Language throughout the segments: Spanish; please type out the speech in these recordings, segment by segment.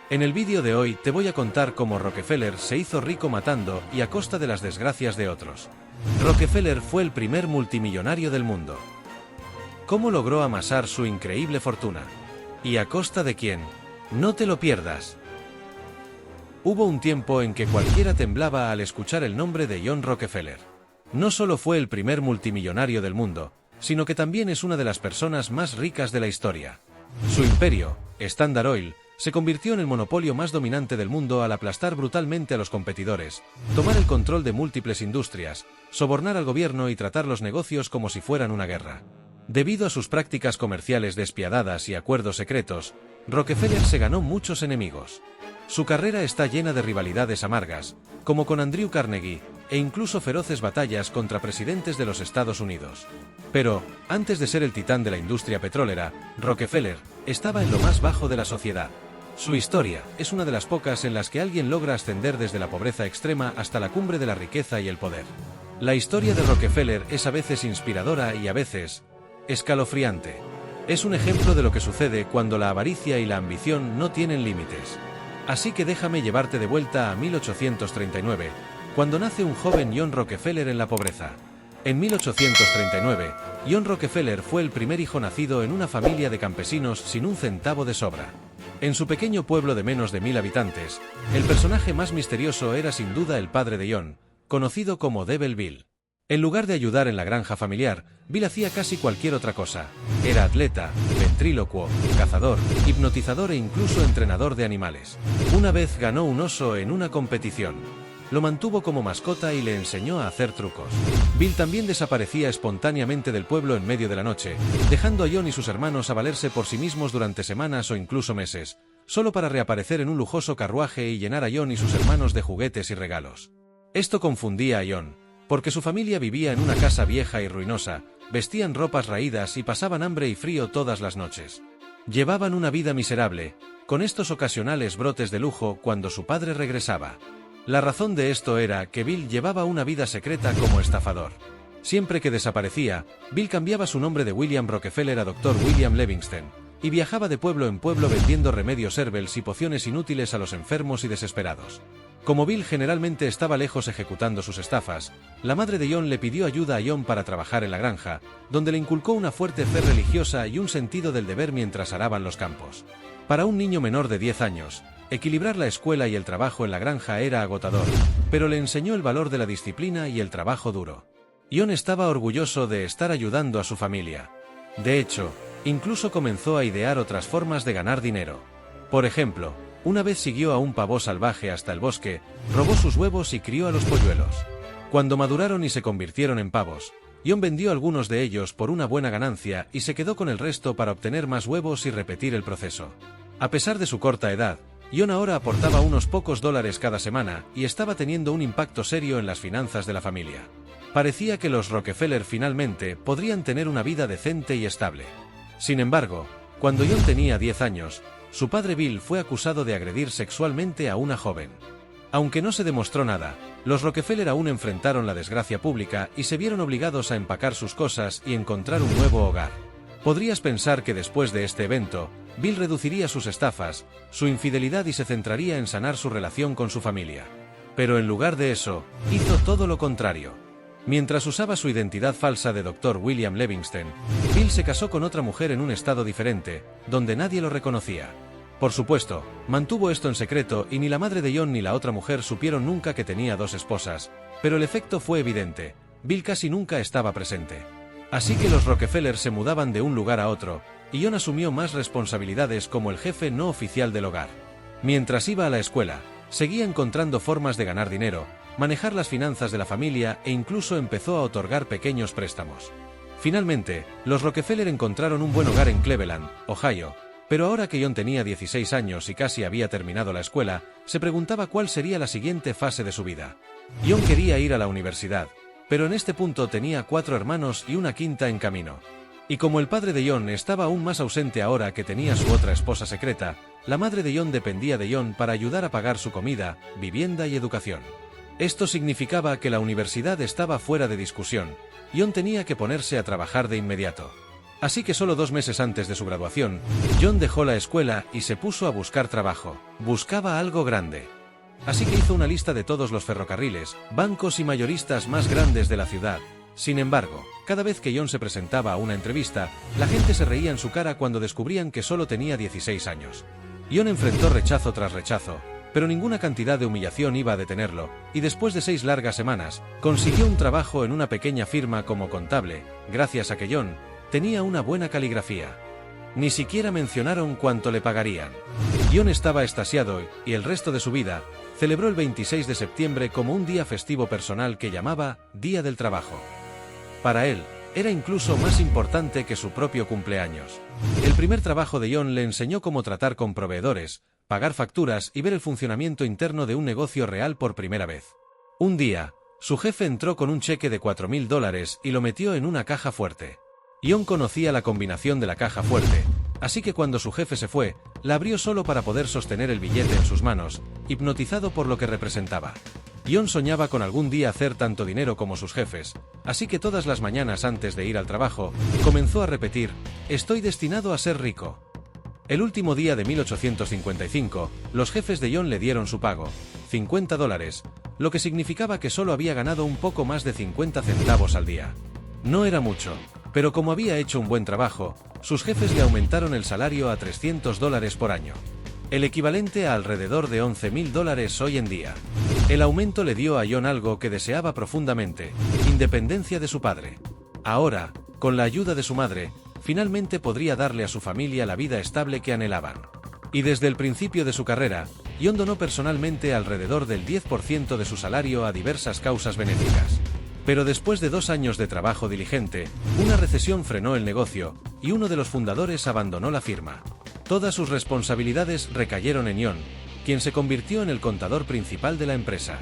En el vídeo de hoy te voy a contar cómo Rockefeller se hizo rico matando y a costa de las desgracias de otros. Rockefeller fue el primer multimillonario del mundo. ¿Cómo logró amasar su increíble fortuna? ¿Y a costa de quién? No te lo pierdas. Hubo un tiempo en que cualquiera temblaba al escuchar el nombre de John Rockefeller. No solo fue el primer multimillonario del mundo, sino que también es una de las personas más ricas de la historia. Su imperio, Standard Oil, se convirtió en el monopolio más dominante del mundo al aplastar brutalmente a los competidores, tomar el control de múltiples industrias, sobornar al gobierno y tratar los negocios como si fueran una guerra. Debido a sus prácticas comerciales despiadadas y acuerdos secretos, Rockefeller se ganó muchos enemigos. Su carrera está llena de rivalidades amargas, como con Andrew Carnegie, e incluso feroces batallas contra presidentes de los Estados Unidos. Pero, antes de ser el titán de la industria petrolera, Rockefeller estaba en lo más bajo de la sociedad. Su historia es una de las pocas en las que alguien logra ascender desde la pobreza extrema hasta la cumbre de la riqueza y el poder. La historia de Rockefeller es a veces inspiradora y a veces escalofriante. Es un ejemplo de lo que sucede cuando la avaricia y la ambición no tienen límites. Así que déjame llevarte de vuelta a 1839, cuando nace un joven John Rockefeller en la pobreza. En 1839, John Rockefeller fue el primer hijo nacido en una familia de campesinos sin un centavo de sobra. En su pequeño pueblo de menos de 1000 habitantes, el personaje más misterioso era sin duda el padre de John, conocido como Devil Bill. En lugar de ayudar en la granja familiar, Bill hacía casi cualquier otra cosa. Era atleta, ventrílocuo, cazador, hipnotizador e incluso entrenador de animales. Una vez ganó un oso en una competición. Lo mantuvo como mascota y le enseñó a hacer trucos. Bill también desaparecía espontáneamente del pueblo en medio de la noche, dejando a John y sus hermanos a valerse por sí mismos durante semanas o incluso meses, solo para reaparecer en un lujoso carruaje y llenar a John y sus hermanos de juguetes y regalos. Esto confundía a John, porque su familia vivía en una casa vieja y ruinosa, vestían ropas raídas y pasaban hambre y frío todas las noches. Llevaban una vida miserable, con estos ocasionales brotes de lujo cuando su padre regresaba. La razón de esto era que Bill llevaba una vida secreta como estafador. Siempre que desaparecía, Bill cambiaba su nombre de William Rockefeller a Dr. William Livingston, y viajaba de pueblo en pueblo vendiendo remedios herbales y pociones inútiles a los enfermos y desesperados. Como Bill generalmente estaba lejos ejecutando sus estafas, la madre de John le pidió ayuda a John para trabajar en la granja, donde le inculcó una fuerte fe religiosa y un sentido del deber mientras araban los campos. Para un niño menor de 10 años, equilibrar la escuela y el trabajo en la granja era agotador, pero le enseñó el valor de la disciplina y el trabajo duro. John estaba orgulloso de estar ayudando a su familia. De hecho, incluso comenzó a idear otras formas de ganar dinero. Por ejemplo, una vez siguió a un pavo salvaje hasta el bosque, robó sus huevos y crió a los polluelos. Cuando maduraron y se convirtieron en pavos, John vendió algunos de ellos por una buena ganancia y se quedó con el resto para obtener más huevos y repetir el proceso. A pesar de su corta edad, John ahora aportaba unos pocos dólares cada semana y estaba teniendo un impacto serio en las finanzas de la familia. Parecía que los Rockefeller finalmente podrían tener una vida decente y estable. Sin embargo, cuando John tenía 10 años, su padre Bill fue acusado de agredir sexualmente a una joven. Aunque no se demostró nada, los Rockefeller aún enfrentaron la desgracia pública y se vieron obligados a empacar sus cosas y encontrar un nuevo hogar. Podrías pensar que después de este evento, Bill reduciría sus estafas, su infidelidad y se centraría en sanar su relación con su familia. Pero en lugar de eso, hizo todo lo contrario. Mientras usaba su identidad falsa de Dr. William Livingston, Bill se casó con otra mujer en un estado diferente, donde nadie lo reconocía. Por supuesto, mantuvo esto en secreto y ni la madre de John ni la otra mujer supieron nunca que tenía dos esposas, pero el efecto fue evidente. Bill casi nunca estaba presente. Así que los Rockefeller se mudaban de un lugar a otro, y John asumió más responsabilidades como el jefe no oficial del hogar. Mientras iba a la escuela, seguía encontrando formas de ganar dinero, manejar las finanzas de la familia e incluso empezó a otorgar pequeños préstamos. Finalmente, los Rockefeller encontraron un buen hogar en Cleveland, Ohio, pero ahora que John tenía 16 años y casi había terminado la escuela, se preguntaba cuál sería la siguiente fase de su vida. John quería ir a la universidad, pero en este punto tenía 4 hermanos y una quinta en camino. Y como el padre de John estaba aún más ausente ahora que tenía su otra esposa secreta, la madre de John dependía de John para ayudar a pagar su comida, vivienda y educación. Esto significaba que la universidad estaba fuera de discusión. John tenía que ponerse a trabajar de inmediato. Así que solo 2 meses antes de su graduación, John dejó la escuela y se puso a buscar trabajo. Buscaba algo grande. Así que hizo una lista de todos los ferrocarriles, bancos y mayoristas más grandes de la ciudad. Sin embargo, cada vez que John se presentaba a una entrevista, la gente se reía en su cara cuando descubrían que solo tenía 16 años. John enfrentó rechazo tras rechazo, pero ninguna cantidad de humillación iba a detenerlo, y después de 6 largas semanas, consiguió un trabajo en una pequeña firma como contable, gracias a que John tenía una buena caligrafía. Ni siquiera mencionaron cuánto le pagarían. John estaba extasiado y el resto de su vida celebró el 26 de septiembre como un día festivo personal que llamaba Día del Trabajo. Para él, era incluso más importante que su propio cumpleaños. El primer trabajo de John le enseñó cómo tratar con proveedores, pagar facturas y ver el funcionamiento interno de un negocio real por primera vez. Un día, su jefe entró con un cheque de $4,000 y lo metió en una caja fuerte. John conocía la combinación de la caja fuerte, así que cuando su jefe se fue, la abrió solo para poder sostener el billete en sus manos, hipnotizado por lo que representaba. John soñaba con algún día hacer tanto dinero como sus jefes, así que todas las mañanas antes de ir al trabajo, comenzó a repetir: «Estoy destinado a ser rico». El último día de 1855, los jefes de John le dieron su pago, $50, lo que significaba que solo había ganado un poco más de 50 centavos al día. No era mucho, pero como había hecho un buen trabajo, sus jefes le aumentaron el salario a $300 por año. El equivalente a alrededor de $11,000 hoy en día. El aumento le dio a John algo que deseaba profundamente: independencia de su padre. Ahora, con la ayuda de su madre, finalmente podría darle a su familia la vida estable que anhelaban. Y desde el principio de su carrera, John donó personalmente alrededor del 10% de su salario a diversas causas benéficas. Pero después de 2 años de trabajo diligente, una recesión frenó el negocio, y uno de los fundadores abandonó la firma. Todas sus responsabilidades recayeron en John, quien se convirtió en el contador principal de la empresa.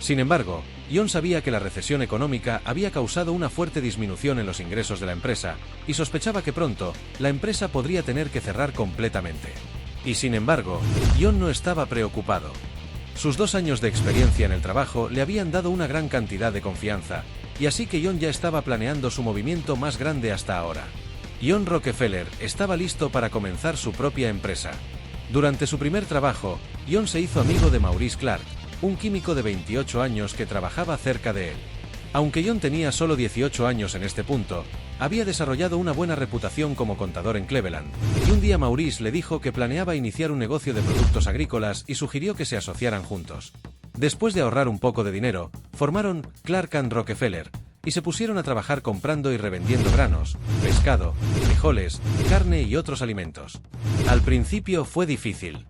Sin embargo, John sabía que la recesión económica había causado una fuerte disminución en los ingresos de la empresa, y sospechaba que pronto, la empresa podría tener que cerrar completamente. Y sin embargo, John no estaba preocupado. Sus 2 años de experiencia en el trabajo le habían dado una gran cantidad de confianza, y así que John ya estaba planeando su movimiento más grande hasta ahora. John Rockefeller estaba listo para comenzar su propia empresa. Durante su primer trabajo, John se hizo amigo de Maurice Clark, un químico de 28 años que trabajaba cerca de él. Aunque John tenía solo 18 años en este punto, había desarrollado una buena reputación como contador en Cleveland, y un día Maurice le dijo que planeaba iniciar un negocio de productos agrícolas y sugirió que se asociaran juntos. Después de ahorrar un poco de dinero, formaron Clark & Rockefeller, y se pusieron a trabajar comprando y revendiendo granos, pescado, frijoles, carne y otros alimentos. Al principio fue difícil.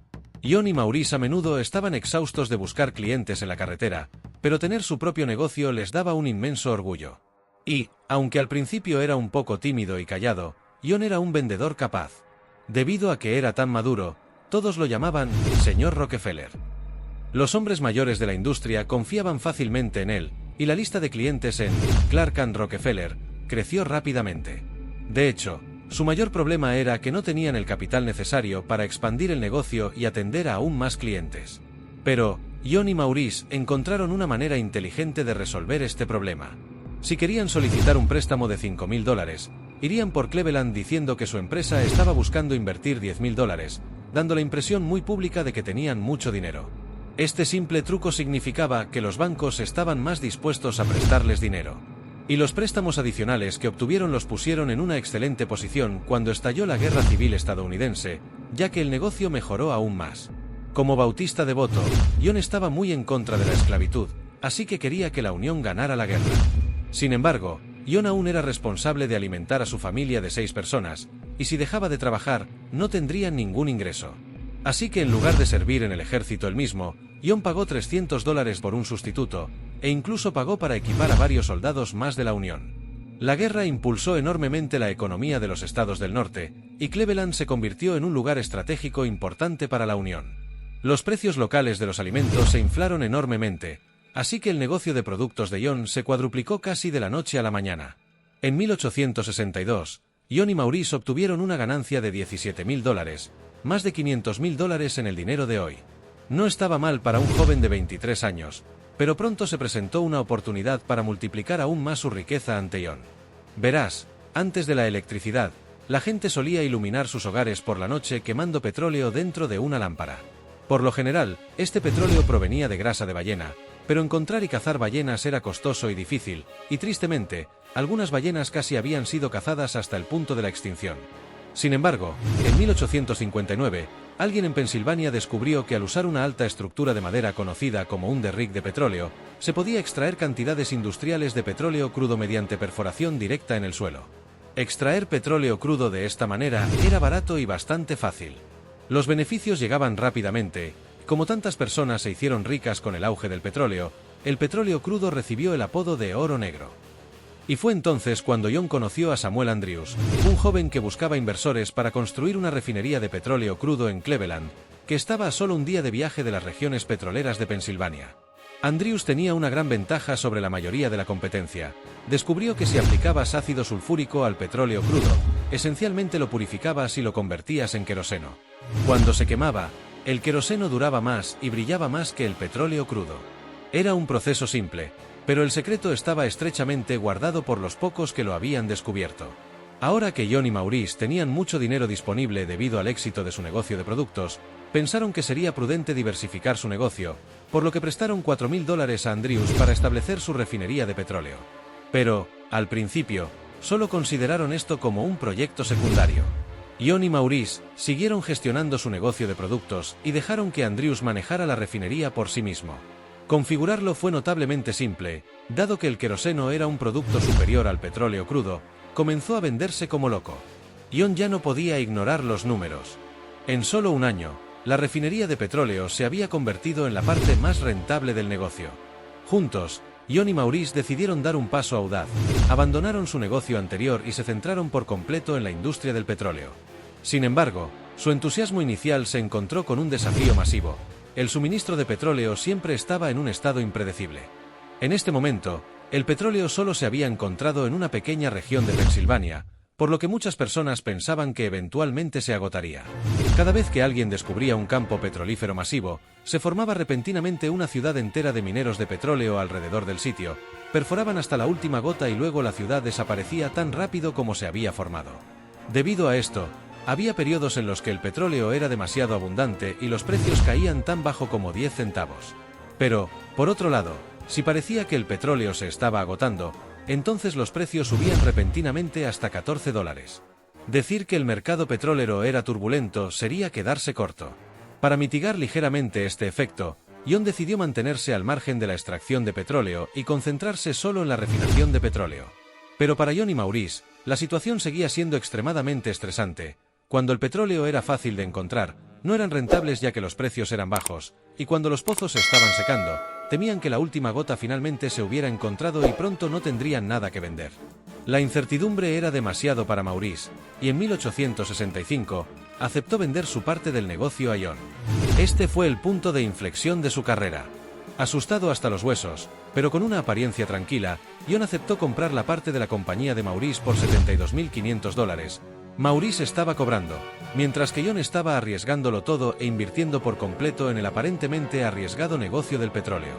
John y Maurice a menudo estaban exhaustos de buscar clientes en la carretera, pero tener su propio negocio les daba un inmenso orgullo. Y, aunque al principio era un poco tímido y callado, John era un vendedor capaz. Debido a que era tan maduro, todos lo llamaban Señor Rockefeller. Los hombres mayores de la industria confiaban fácilmente en él, y la lista de clientes en Clark & Rockefeller creció rápidamente. De hecho, su mayor problema era que no tenían el capital necesario para expandir el negocio y atender a aún más clientes. Pero, John y Maurice encontraron una manera inteligente de resolver este problema. Si querían solicitar un préstamo de $5,000, irían por Cleveland diciendo que su empresa estaba buscando invertir $10,000, dando la impresión muy pública de que tenían mucho dinero. Este simple truco significaba que los bancos estaban más dispuestos a prestarles dinero. Y los préstamos adicionales que obtuvieron los pusieron en una excelente posición cuando estalló la Guerra Civil estadounidense, ya que el negocio mejoró aún más. Como bautista devoto, John estaba muy en contra de la esclavitud, así que quería que la Unión ganara la guerra. Sin embargo, John aún era responsable de alimentar a su familia de 6 personas, y si dejaba de trabajar, no tendrían ningún ingreso. Así que en lugar de servir en el ejército él mismo, John pagó $300 por un sustituto, e incluso pagó para equipar a varios soldados más de la Unión. La guerra impulsó enormemente la economía de los estados del norte, y Cleveland se convirtió en un lugar estratégico importante para la Unión. Los precios locales de los alimentos se inflaron enormemente, así que el negocio de productos de John se cuadruplicó casi de la noche a la mañana. En 1862, John y Maurice obtuvieron una ganancia de $17,000, más de $500,000 en el dinero de hoy. No estaba mal para un joven de 23 años, pero pronto se presentó una oportunidad para multiplicar aún más su riqueza ante John. Verás, antes de la electricidad, la gente solía iluminar sus hogares por la noche quemando petróleo dentro de una lámpara. Por lo general, este petróleo provenía de grasa de ballena, pero encontrar y cazar ballenas era costoso y difícil, y tristemente, algunas ballenas casi habían sido cazadas hasta el punto de la extinción. Sin embargo, en 1859, alguien en Pensilvania descubrió que al usar una alta estructura de madera conocida como un derrick de petróleo, se podía extraer cantidades industriales de petróleo crudo mediante perforación directa en el suelo. Extraer petróleo crudo de esta manera era barato y bastante fácil. Los beneficios llegaban rápidamente. Como tantas personas se hicieron ricas con el auge del petróleo, el petróleo crudo recibió el apodo de oro negro. Y fue entonces cuando John conoció a Samuel Andrews, un joven que buscaba inversores para construir una refinería de petróleo crudo en Cleveland, que estaba a solo un día de viaje de las regiones petroleras de Pensilvania. Andrews tenía una gran ventaja sobre la mayoría de la competencia. Descubrió que si aplicabas ácido sulfúrico al petróleo crudo, esencialmente lo purificabas y lo convertías en queroseno. Cuando se quemaba, el queroseno duraba más y brillaba más que el petróleo crudo. Era un proceso simple, pero el secreto estaba estrechamente guardado por los pocos que lo habían descubierto. Ahora que John y Maurice tenían mucho dinero disponible debido al éxito de su negocio de productos, pensaron que sería prudente diversificar su negocio, por lo que prestaron $4,000 a Andrews para establecer su refinería de petróleo. Pero, al principio, solo consideraron esto como un proyecto secundario. John y Maurice siguieron gestionando su negocio de productos y dejaron que Andrews manejara la refinería por sí mismo. Configurarlo fue notablemente simple, dado que el queroseno era un producto superior al petróleo crudo, comenzó a venderse como loco. John ya no podía ignorar los números. En solo un año, la refinería de petróleo se había convertido en la parte más rentable del negocio. Juntos, John y Maurice decidieron dar un paso audaz, abandonaron su negocio anterior y se centraron por completo en la industria del petróleo. Sin embargo, su entusiasmo inicial se encontró con un desafío masivo. El suministro de petróleo siempre estaba en un estado impredecible. En este momento, el petróleo solo se había encontrado en una pequeña región de Pensilvania, por lo que muchas personas pensaban que eventualmente se agotaría. Cada vez que alguien descubría un campo petrolífero masivo, se formaba repentinamente una ciudad entera de mineros de petróleo alrededor del sitio, perforaban hasta la última gota y luego la ciudad desaparecía tan rápido como se había formado. Debido a esto, había periodos en los que el petróleo era demasiado abundante y los precios caían tan bajo como 10 centavos. Pero, por otro lado, si parecía que el petróleo se estaba agotando, entonces los precios subían repentinamente hasta $14. Decir que el mercado petrolero era turbulento sería quedarse corto. Para mitigar ligeramente este efecto, John decidió mantenerse al margen de la extracción de petróleo y concentrarse solo en la refinación de petróleo. Pero para John y Maurice, la situación seguía siendo extremadamente estresante. Cuando el petróleo era fácil de encontrar, no eran rentables ya que los precios eran bajos, y cuando los pozos se estaban secando, temían que la última gota finalmente se hubiera encontrado y pronto no tendrían nada que vender. La incertidumbre era demasiado para Maurice, y en 1865, aceptó vender su parte del negocio a John. Este fue el punto de inflexión de su carrera. Asustado hasta los huesos, pero con una apariencia tranquila, John aceptó comprar la parte de la compañía de Maurice por $72,500. Maurice estaba cobrando, mientras que John estaba arriesgándolo todo e invirtiendo por completo en el aparentemente arriesgado negocio del petróleo.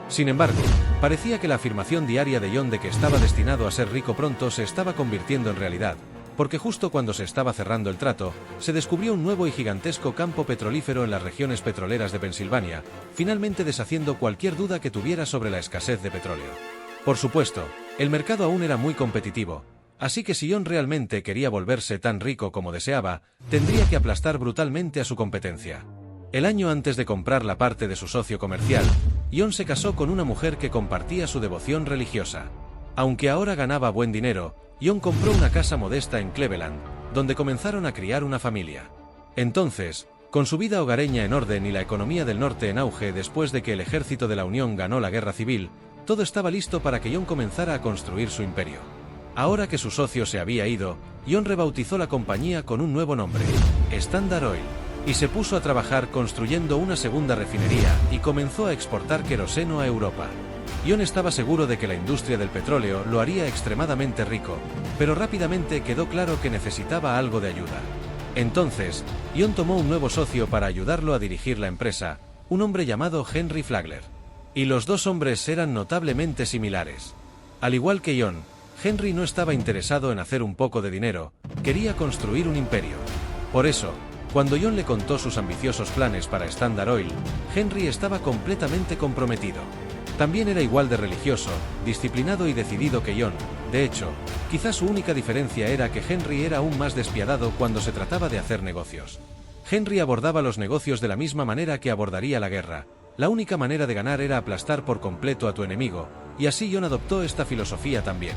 Sin embargo, parecía que la afirmación diaria de John de que estaba destinado a ser rico pronto se estaba convirtiendo en realidad, porque justo cuando se estaba cerrando el trato, se descubrió un nuevo y gigantesco campo petrolífero en las regiones petroleras de Pensilvania, finalmente deshaciendo cualquier duda que tuviera sobre la escasez de petróleo. Por supuesto, el mercado aún era muy competitivo, así que si John realmente quería volverse tan rico como deseaba, tendría que aplastar brutalmente a su competencia. El año antes de comprar la parte de su socio comercial, John se casó con una mujer que compartía su devoción religiosa. Aunque ahora ganaba buen dinero, John compró una casa modesta en Cleveland, donde comenzaron a criar una familia. Entonces, con su vida hogareña en orden y la economía del norte en auge después de que el ejército de la Unión ganó la guerra civil, todo estaba listo para que John comenzara a construir su imperio. Ahora que su socio se había ido, John rebautizó la compañía con un nuevo nombre, Standard Oil, y se puso a trabajar construyendo una segunda refinería y comenzó a exportar queroseno a Europa. John estaba seguro de que la industria del petróleo lo haría extremadamente rico, pero rápidamente quedó claro que necesitaba algo de ayuda. Entonces, John tomó un nuevo socio para ayudarlo a dirigir la empresa, un hombre llamado Henry Flagler. Y los dos hombres eran notablemente similares. Al igual que John, Henry no estaba interesado en hacer un poco de dinero, quería construir un imperio. Por eso, cuando John le contó sus ambiciosos planes para Standard Oil, Henry estaba completamente comprometido. También era igual de religioso, disciplinado y decidido que John. De hecho, quizás su única diferencia era que Henry era aún más despiadado cuando se trataba de hacer negocios. Henry abordaba los negocios de la misma manera que abordaría la guerra. La única manera de ganar era aplastar por completo a tu enemigo, y así John adoptó esta filosofía también.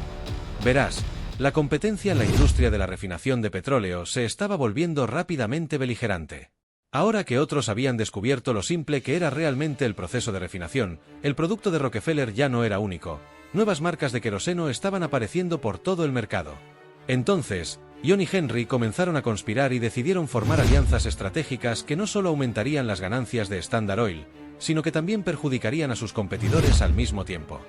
Verás, la competencia en la industria de la refinación de petróleo se estaba volviendo rápidamente beligerante. Ahora que otros habían descubierto lo simple que era realmente el proceso de refinación, el producto de Rockefeller ya no era único. Nuevas marcas de queroseno estaban apareciendo por todo el mercado. Entonces, John y Henry comenzaron a conspirar y decidieron formar alianzas estratégicas que no solo aumentarían las ganancias de Standard Oil, sino que también perjudicarían a sus competidores al mismo tiempo.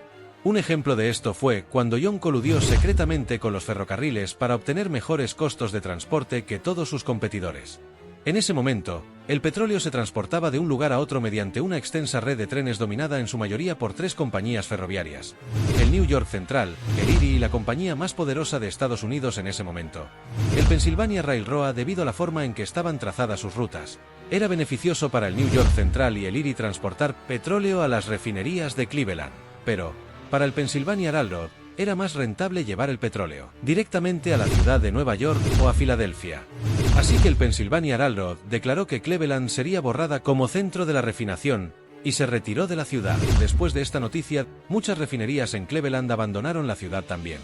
Un ejemplo de esto fue cuando John coludió secretamente con los ferrocarriles para obtener mejores costos de transporte que todos sus competidores. En ese momento, el petróleo se transportaba de un lugar a otro mediante una extensa red de trenes dominada en su mayoría por 3 compañías ferroviarias: el New York Central, el Erie y la compañía más poderosa de Estados Unidos en ese momento, el Pennsylvania Railroad, debido a la forma en que estaban trazadas sus rutas. Era beneficioso para el New York Central y el Erie transportar petróleo a las refinerías de Cleveland, pero, para el Pennsylvania Railroad, era más rentable llevar el petróleo directamente a la ciudad de Nueva York o a Filadelfia. Así que el Pennsylvania Railroad declaró que Cleveland sería borrada como centro de la refinación, y se retiró de la ciudad. Después de esta noticia, muchas refinerías en Cleveland abandonaron la ciudad también.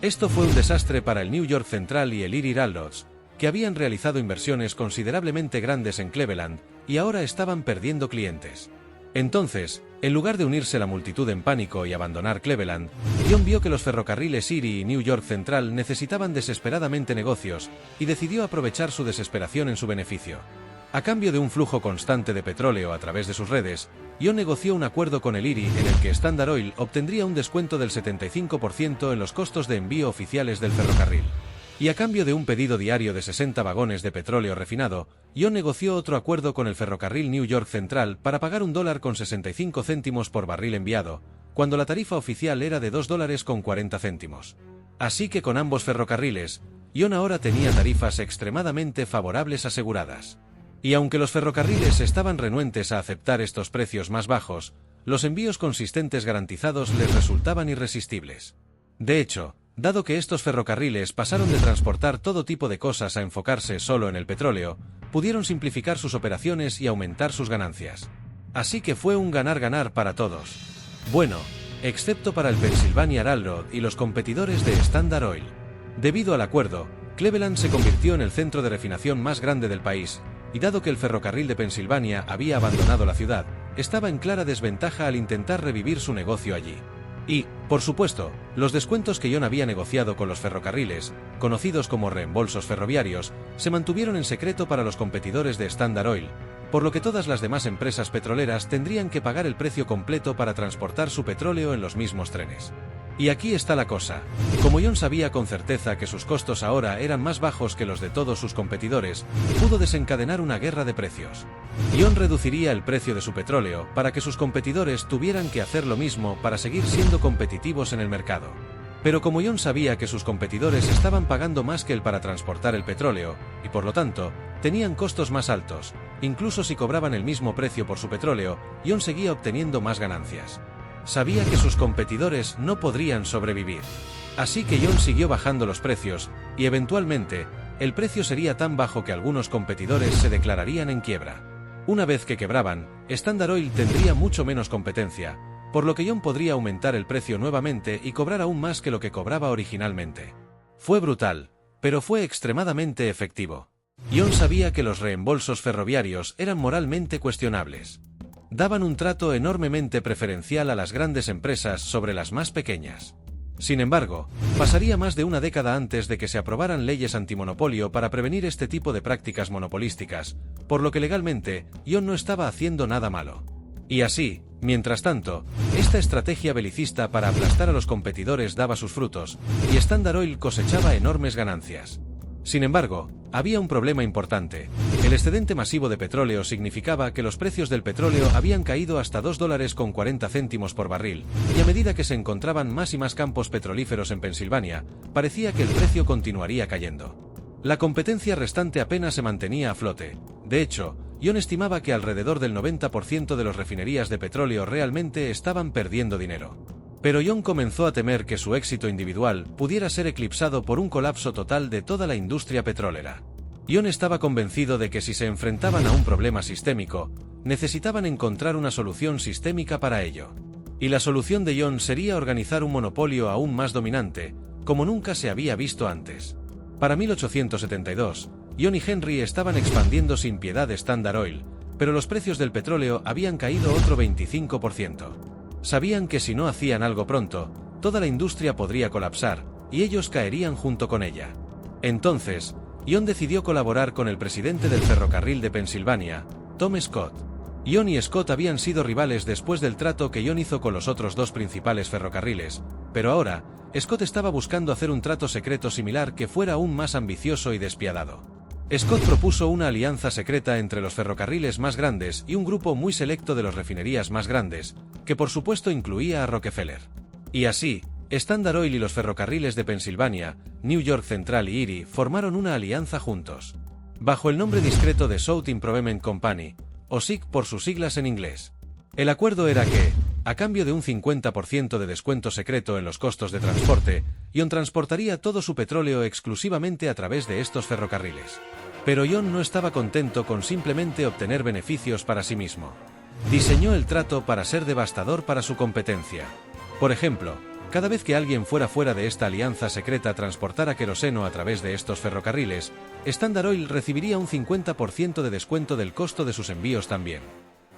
Esto fue un desastre para el New York Central y el Erie Railroads, que habían realizado inversiones considerablemente grandes en Cleveland, y ahora estaban perdiendo clientes. Entonces, en lugar de unirse la multitud en pánico y abandonar Cleveland, John vio que los ferrocarriles Erie y New York Central necesitaban desesperadamente negocios, y decidió aprovechar su desesperación en su beneficio. A cambio de un flujo constante de petróleo a través de sus redes, John negoció un acuerdo con el Erie en el que Standard Oil obtendría un descuento del 75% en los costos de envío oficiales del ferrocarril. Y a cambio de un pedido diario de 60 vagones de petróleo refinado, John negoció otro acuerdo con el ferrocarril New York Central para pagar $1.65 por barril enviado, cuando la tarifa oficial era de $2.40. Así que con ambos ferrocarriles, John ahora tenía tarifas extremadamente favorables aseguradas. Y aunque los ferrocarriles estaban renuentes a aceptar estos precios más bajos, los envíos consistentes garantizados les resultaban irresistibles. De hecho, dado que estos ferrocarriles pasaron de transportar todo tipo de cosas a enfocarse solo en el petróleo, pudieron simplificar sus operaciones y aumentar sus ganancias. Así que fue un ganar-ganar para todos. Bueno, excepto para el Pennsylvania Railroad y los competidores de Standard Oil. Debido al acuerdo, Cleveland se convirtió en el centro de refinación más grande del país, y dado que el ferrocarril de Pensilvania había abandonado la ciudad, estaba en clara desventaja al intentar revivir su negocio allí. Y, por supuesto, los descuentos que John había negociado con los ferrocarriles, conocidos como reembolsos ferroviarios, se mantuvieron en secreto para los competidores de Standard Oil, por lo que todas las demás empresas petroleras tendrían que pagar el precio completo para transportar su petróleo en los mismos trenes. Y aquí está la cosa. Como John sabía con certeza que sus costos ahora eran más bajos que los de todos sus competidores, pudo desencadenar una guerra de precios. John reduciría el precio de su petróleo para que sus competidores tuvieran que hacer lo mismo para seguir siendo competitivos en el mercado. Pero como John sabía que sus competidores estaban pagando más que él para transportar el petróleo, y por lo tanto, tenían costos más altos, incluso si cobraban el mismo precio por su petróleo, John seguía obteniendo más ganancias. Sabía que sus competidores no podrían sobrevivir. Así que John siguió bajando los precios, y eventualmente, el precio sería tan bajo que algunos competidores se declararían en quiebra. Una vez que quebraban, Standard Oil tendría mucho menos competencia, por lo que John podría aumentar el precio nuevamente y cobrar aún más que lo que cobraba originalmente. Fue brutal, pero fue extremadamente efectivo. John sabía que los reembolsos ferroviarios eran moralmente cuestionables. Daban un trato enormemente preferencial a las grandes empresas sobre las más pequeñas. Sin embargo, pasaría más de una década antes de que se aprobaran leyes antimonopolio para prevenir este tipo de prácticas monopolísticas, por lo que legalmente, John no estaba haciendo nada malo. Y así, mientras tanto, esta estrategia belicista para aplastar a los competidores daba sus frutos, y Standard Oil cosechaba enormes ganancias. Sin embargo, había un problema importante. El El excedente masivo de petróleo significaba que los precios del petróleo habían caído hasta $2.40 por barril, y a medida que se encontraban más y más campos petrolíferos en Pensilvania, parecía que el precio continuaría cayendo. La competencia restante apenas se mantenía a flote. De hecho, Ion estimaba que alrededor del 90% de las refinerías de petróleo realmente estaban perdiendo dinero. Pero Ion comenzó a temer que su éxito individual pudiera ser eclipsado por un colapso total de toda la industria petrolera. Ion estaba convencido de que si se enfrentaban a un problema sistémico, necesitaban encontrar una solución sistémica para ello. Y la solución de Ion sería organizar un monopolio aún más dominante, como nunca se había visto antes. Para 1872, Ion y Henry estaban expandiendo sin piedad Standard Oil, pero los precios del petróleo habían caído otro 25%. Sabían que si no hacían algo pronto, toda la industria podría colapsar, y ellos caerían junto con ella. Entonces, Ion decidió colaborar con el presidente del ferrocarril de Pensilvania, Tom Scott. Ion y Scott habían sido rivales después del trato que Ion hizo con los otros dos principales ferrocarriles, pero ahora, Scott estaba buscando hacer un trato secreto similar que fuera aún más ambicioso y despiadado. Scott propuso una alianza secreta entre los ferrocarriles más grandes y un grupo muy selecto de las refinerías más grandes, que por supuesto incluía a Rockefeller. Y así, Standard Oil y los ferrocarriles de Pensilvania, New York Central y Erie formaron una alianza juntos, bajo el nombre discreto de South Improvement Company, o SIC por sus siglas en inglés. El acuerdo era que, a cambio de un 50% de descuento secreto en los costos de transporte, Ion transportaría todo su petróleo exclusivamente a través de estos ferrocarriles. Pero Ion no estaba contento con simplemente obtener beneficios para sí mismo. Diseñó el trato para ser devastador para su competencia. Por ejemplo, cada vez que alguien fuera de esta alianza secreta transportara queroseno a través de estos ferrocarriles, Standard Oil recibiría un 50% de descuento del costo de sus envíos también.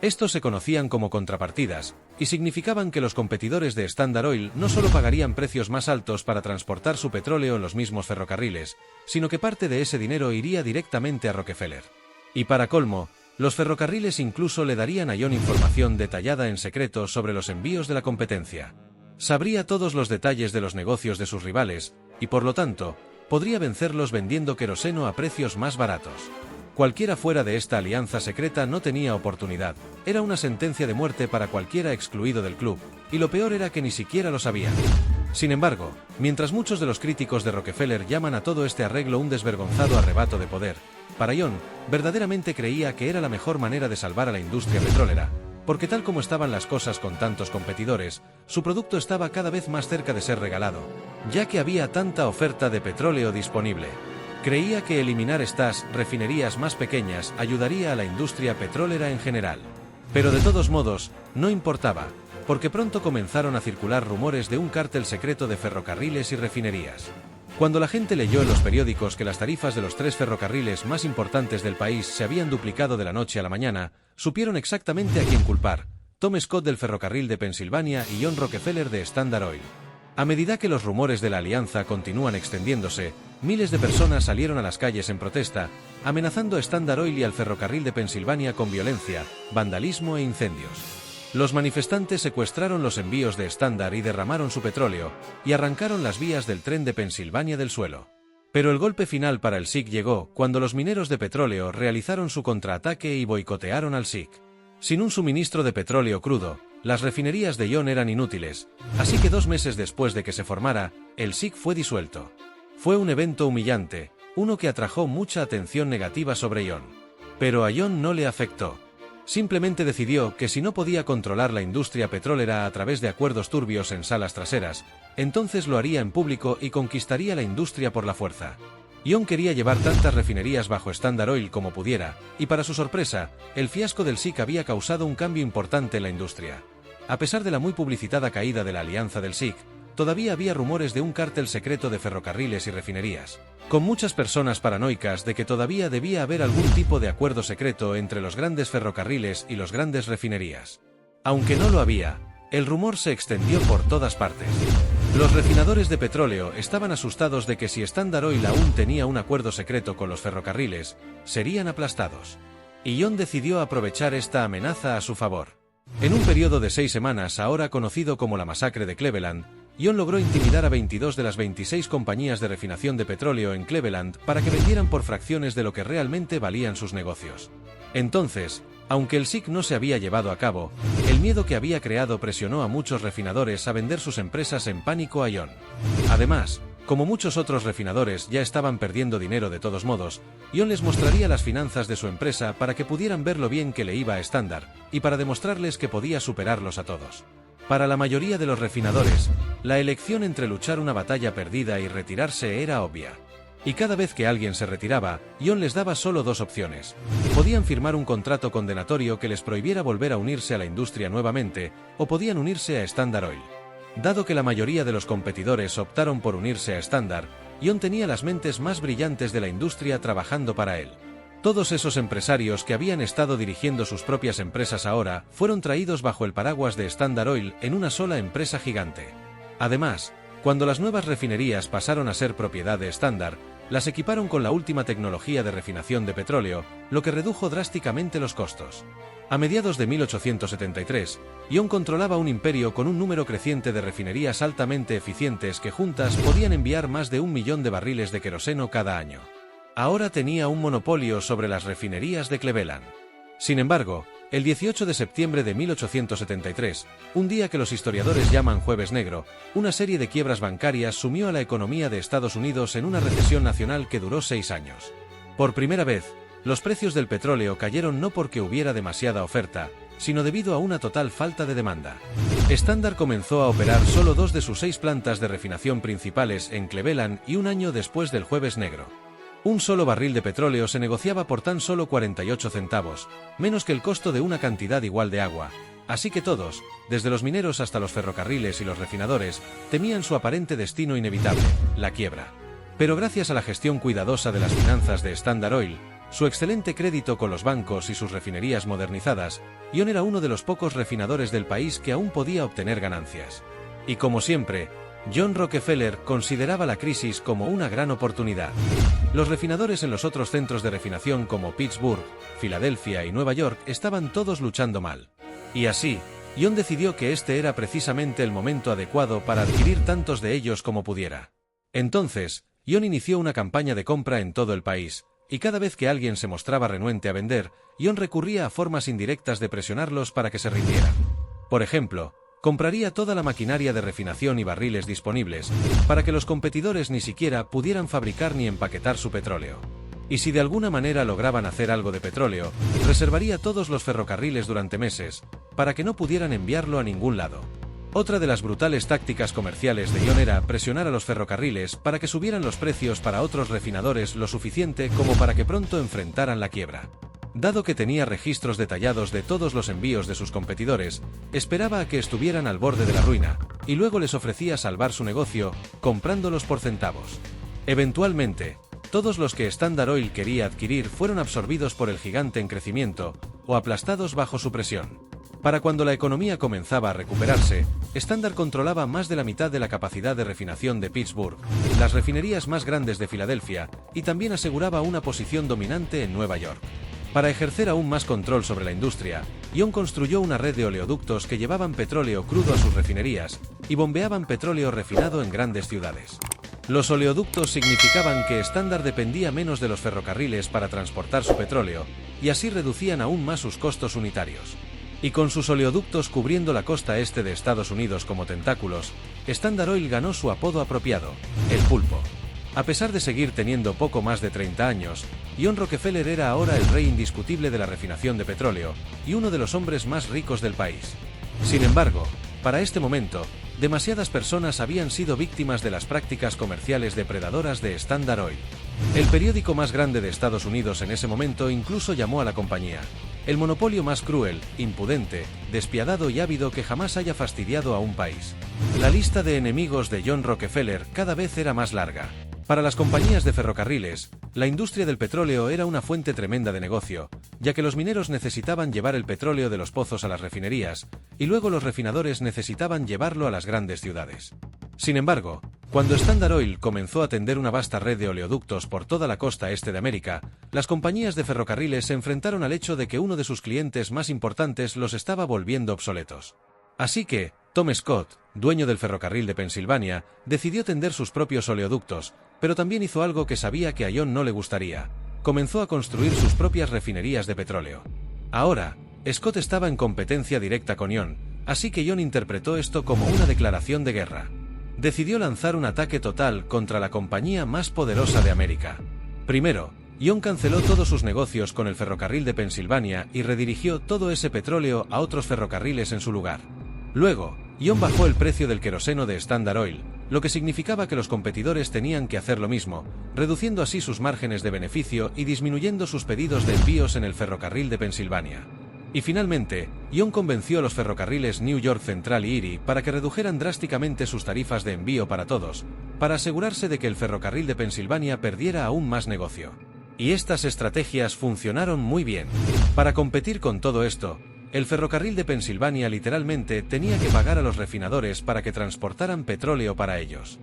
Estos se conocían como contrapartidas, y significaban que los competidores de Standard Oil no solo pagarían precios más altos para transportar su petróleo en los mismos ferrocarriles, sino que parte de ese dinero iría directamente a Rockefeller. Y para colmo, los ferrocarriles incluso le darían a Ion información detallada en secreto sobre los envíos de la competencia. Sabría todos los detalles de los negocios de sus rivales, y por lo tanto, podría vencerlos vendiendo queroseno a precios más baratos. Cualquiera fuera de esta alianza secreta no tenía oportunidad, era una sentencia de muerte para cualquiera excluido del club, y lo peor era que ni siquiera lo sabían. Sin embargo, mientras muchos de los críticos de Rockefeller llaman a todo este arreglo un desvergonzado arrebato de poder, para Ion, verdaderamente creía que era la mejor manera de salvar a la industria petrolera, porque tal como estaban las cosas con tantos competidores, su producto estaba cada vez más cerca de ser regalado, ya que había tanta oferta de petróleo disponible. Creía que eliminar estas refinerías más pequeñas ayudaría a la industria petrolera en general. Pero de todos modos, no importaba, porque pronto comenzaron a circular rumores de un cártel secreto de ferrocarriles y refinerías. Cuando la gente leyó en los periódicos que las tarifas de los 3 ferrocarriles más importantes del país se habían duplicado de la noche a la mañana, supieron exactamente a quién culpar: Tom Scott del ferrocarril de Pensilvania y John Rockefeller de Standard Oil. A medida que los rumores de la alianza continúan extendiéndose, miles de personas salieron a las calles en protesta, amenazando a Standard Oil y al ferrocarril de Pensilvania con violencia, vandalismo e incendios. Los manifestantes secuestraron los envíos de Standard y derramaron su petróleo, y arrancaron las vías del tren de Pensilvania del suelo. Pero el golpe final para el SIC llegó cuando los mineros de petróleo realizaron su contraataque y boicotearon al SIC. Sin un suministro de petróleo crudo, las refinerías de Ion eran inútiles, así que 2 meses después de que se formara, el SIC fue disuelto. Fue un evento humillante, uno que atrajo mucha atención negativa sobre Ion. Pero a Ion no le afectó. Simplemente decidió que si no podía controlar la industria petrolera a través de acuerdos turbios en salas traseras, entonces lo haría en público y conquistaría la industria por la fuerza. Ion quería llevar tantas refinerías bajo Standard Oil como pudiera, y para su sorpresa, el fiasco del SIC había causado un cambio importante en la industria. A pesar de la muy publicitada caída de la alianza del SIC, todavía había rumores de un cártel secreto de ferrocarriles y refinerías, con muchas personas paranoicas de que todavía debía haber algún tipo de acuerdo secreto entre los grandes ferrocarriles y los grandes refinerías. Aunque no lo había, el rumor se extendió por todas partes. Los refinadores de petróleo estaban asustados de que si Standard Oil aún tenía un acuerdo secreto con los ferrocarriles, serían aplastados. Y Ion decidió aprovechar esta amenaza a su favor. En un periodo de 6 semanas, ahora conocido como la masacre de Cleveland, John logró intimidar a 22 de las 26 compañías de refinación de petróleo en Cleveland para que vendieran por fracciones de lo que realmente valían sus negocios. Entonces, aunque el SIC no se había llevado a cabo, el miedo que había creado presionó a muchos refinadores a vender sus empresas en pánico a John. Además, como muchos otros refinadores ya estaban perdiendo dinero de todos modos, John les mostraría las finanzas de su empresa para que pudieran ver lo bien que le iba a Standard, y para demostrarles que podía superarlos a todos. Para la mayoría de los refinadores, la elección entre luchar una batalla perdida y retirarse era obvia. Y cada vez que alguien se retiraba, John les daba solo dos opciones. Podían firmar un contrato condenatorio que les prohibiera volver a unirse a la industria nuevamente, o podían unirse a Standard Oil. Dado que la mayoría de los competidores optaron por unirse a Standard, John tenía las mentes más brillantes de la industria trabajando para él. Todos esos empresarios que habían estado dirigiendo sus propias empresas ahora fueron traídos bajo el paraguas de Standard Oil en una sola empresa gigante. Además, cuando las nuevas refinerías pasaron a ser propiedad de Standard, las equiparon con la última tecnología de refinación de petróleo, lo que redujo drásticamente los costos. A mediados de 1873, John controlaba un imperio con un número creciente de refinerías altamente eficientes que juntas podían enviar más de 1 millón de barriles de queroseno cada año. Ahora tenía un monopolio sobre las refinerías de Cleveland. Sin embargo, el 18 de septiembre de 1873, un día que los historiadores llaman Jueves Negro, una serie de quiebras bancarias sumió a la economía de Estados Unidos en una recesión nacional que duró 6 años. Por primera vez, los precios del petróleo cayeron no porque hubiera demasiada oferta, sino debido a una total falta de demanda. Standard comenzó a operar solo 2 de sus 6 plantas de refinación principales en Cleveland y un año después del Jueves Negro. Un solo barril de petróleo se negociaba por tan solo 48 centavos, menos que el costo de una cantidad igual de agua, así que todos, desde los mineros hasta los ferrocarriles y los refinadores, temían su aparente destino inevitable, la quiebra. Pero gracias a la gestión cuidadosa de las finanzas de Standard Oil, su excelente crédito con los bancos y sus refinerías modernizadas, John era uno de los pocos refinadores del país que aún podía obtener ganancias. Y como siempre, John Rockefeller consideraba la crisis como una gran oportunidad. Los refinadores en los otros centros de refinación como Pittsburgh, Filadelfia y Nueva York estaban todos luchando mal. Y así, John decidió que este era precisamente el momento adecuado para adquirir tantos de ellos como pudiera. Entonces, John inició una campaña de compra en todo el país, y cada vez que alguien se mostraba renuente a vender, John recurría a formas indirectas de presionarlos para que se rindieran. Por ejemplo, compraría toda la maquinaria de refinación y barriles disponibles, para que los competidores ni siquiera pudieran fabricar ni empaquetar su petróleo. Y si de alguna manera lograban hacer algo de petróleo, reservaría todos los ferrocarriles durante meses, para que no pudieran enviarlo a ningún lado. Otra de las brutales tácticas comerciales de John era presionar a los ferrocarriles para que subieran los precios para otros refinadores lo suficiente como para que pronto enfrentaran la quiebra. Dado que tenía registros detallados de todos los envíos de sus competidores, esperaba a que estuvieran al borde de la ruina, y luego les ofrecía salvar su negocio, comprándolos por centavos. Eventualmente, todos los que Standard Oil quería adquirir fueron absorbidos por el gigante en crecimiento, o aplastados bajo su presión. Para cuando la economía comenzaba a recuperarse, Standard controlaba más de la mitad de la capacidad de refinación de Pittsburgh, las refinerías más grandes de Filadelfia, y también aseguraba una posición dominante en Nueva York. Para ejercer aún más control sobre la industria, John construyó una red de oleoductos que llevaban petróleo crudo a sus refinerías y bombeaban petróleo refinado en grandes ciudades. Los oleoductos significaban que Standard dependía menos de los ferrocarriles para transportar su petróleo, y así reducían aún más sus costos unitarios. Y con sus oleoductos cubriendo la costa este de Estados Unidos como tentáculos, Standard Oil ganó su apodo apropiado, el pulpo. A pesar de seguir teniendo poco más de 30 años, John Rockefeller era ahora el rey indiscutible de la refinación de petróleo, y uno de los hombres más ricos del país. Sin embargo, para este momento, demasiadas personas habían sido víctimas de las prácticas comerciales depredadoras de Standard Oil. El periódico más grande de Estados Unidos en ese momento incluso llamó a la compañía el monopolio más cruel, impudente, despiadado y ávido que jamás haya fastidiado a un país. La lista de enemigos de John Rockefeller cada vez era más larga. Para las compañías de ferrocarriles, la industria del petróleo era una fuente tremenda de negocio, ya que los mineros necesitaban llevar el petróleo de los pozos a las refinerías, y luego los refinadores necesitaban llevarlo a las grandes ciudades. Sin embargo, cuando Standard Oil comenzó a tender una vasta red de oleoductos por toda la costa este de América, las compañías de ferrocarriles se enfrentaron al hecho de que uno de sus clientes más importantes los estaba volviendo obsoletos. Así que, Tom Scott, dueño del ferrocarril de Pensilvania, decidió tender sus propios oleoductos, pero también hizo algo que sabía que a John no le gustaría. Comenzó a construir sus propias refinerías de petróleo. Ahora, Scott estaba en competencia directa con John, así que John interpretó esto como una declaración de guerra. Decidió lanzar un ataque total contra la compañía más poderosa de América. Primero, John canceló todos sus negocios con el ferrocarril de Pensilvania y redirigió todo ese petróleo a otros ferrocarriles en su lugar. Luego, John bajó el precio del queroseno de Standard Oil, lo que significaba que los competidores tenían que hacer lo mismo, reduciendo así sus márgenes de beneficio y disminuyendo sus pedidos de envíos en el ferrocarril de Pensilvania. Y finalmente, John convenció a los ferrocarriles New York Central y Erie para que redujeran drásticamente sus tarifas de envío para todos, para asegurarse de que el ferrocarril de Pensilvania perdiera aún más negocio. Y estas estrategias funcionaron muy bien. Para competir con todo esto, el ferrocarril de Pensilvania literalmente tenía que pagar a los refinadores para que transportaran petróleo para ellos.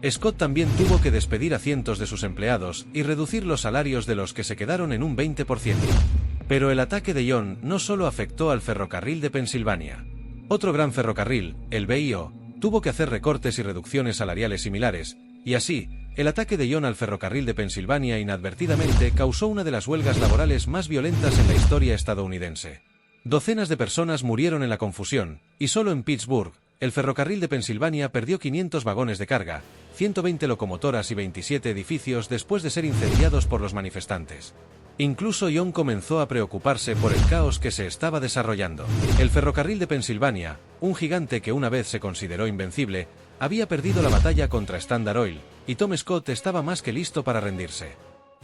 Scott también tuvo que despedir a cientos de sus empleados y reducir los salarios de los que se quedaron en un 20%. Pero el ataque de John no solo afectó al ferrocarril de Pensilvania. Otro gran ferrocarril, el BIO, tuvo que hacer recortes y reducciones salariales similares, y así, el ataque de John al ferrocarril de Pensilvania inadvertidamente causó una de las huelgas laborales más violentas en la historia estadounidense. Docenas de personas murieron en la confusión, y solo en Pittsburgh, el ferrocarril de Pensilvania perdió 500 vagones de carga, 120 locomotoras y 27 edificios después de ser incendiados por los manifestantes. Incluso John comenzó a preocuparse por el caos que se estaba desarrollando. El ferrocarril de Pensilvania, un gigante que una vez se consideró invencible, había perdido la batalla contra Standard Oil, y Tom Scott estaba más que listo para rendirse.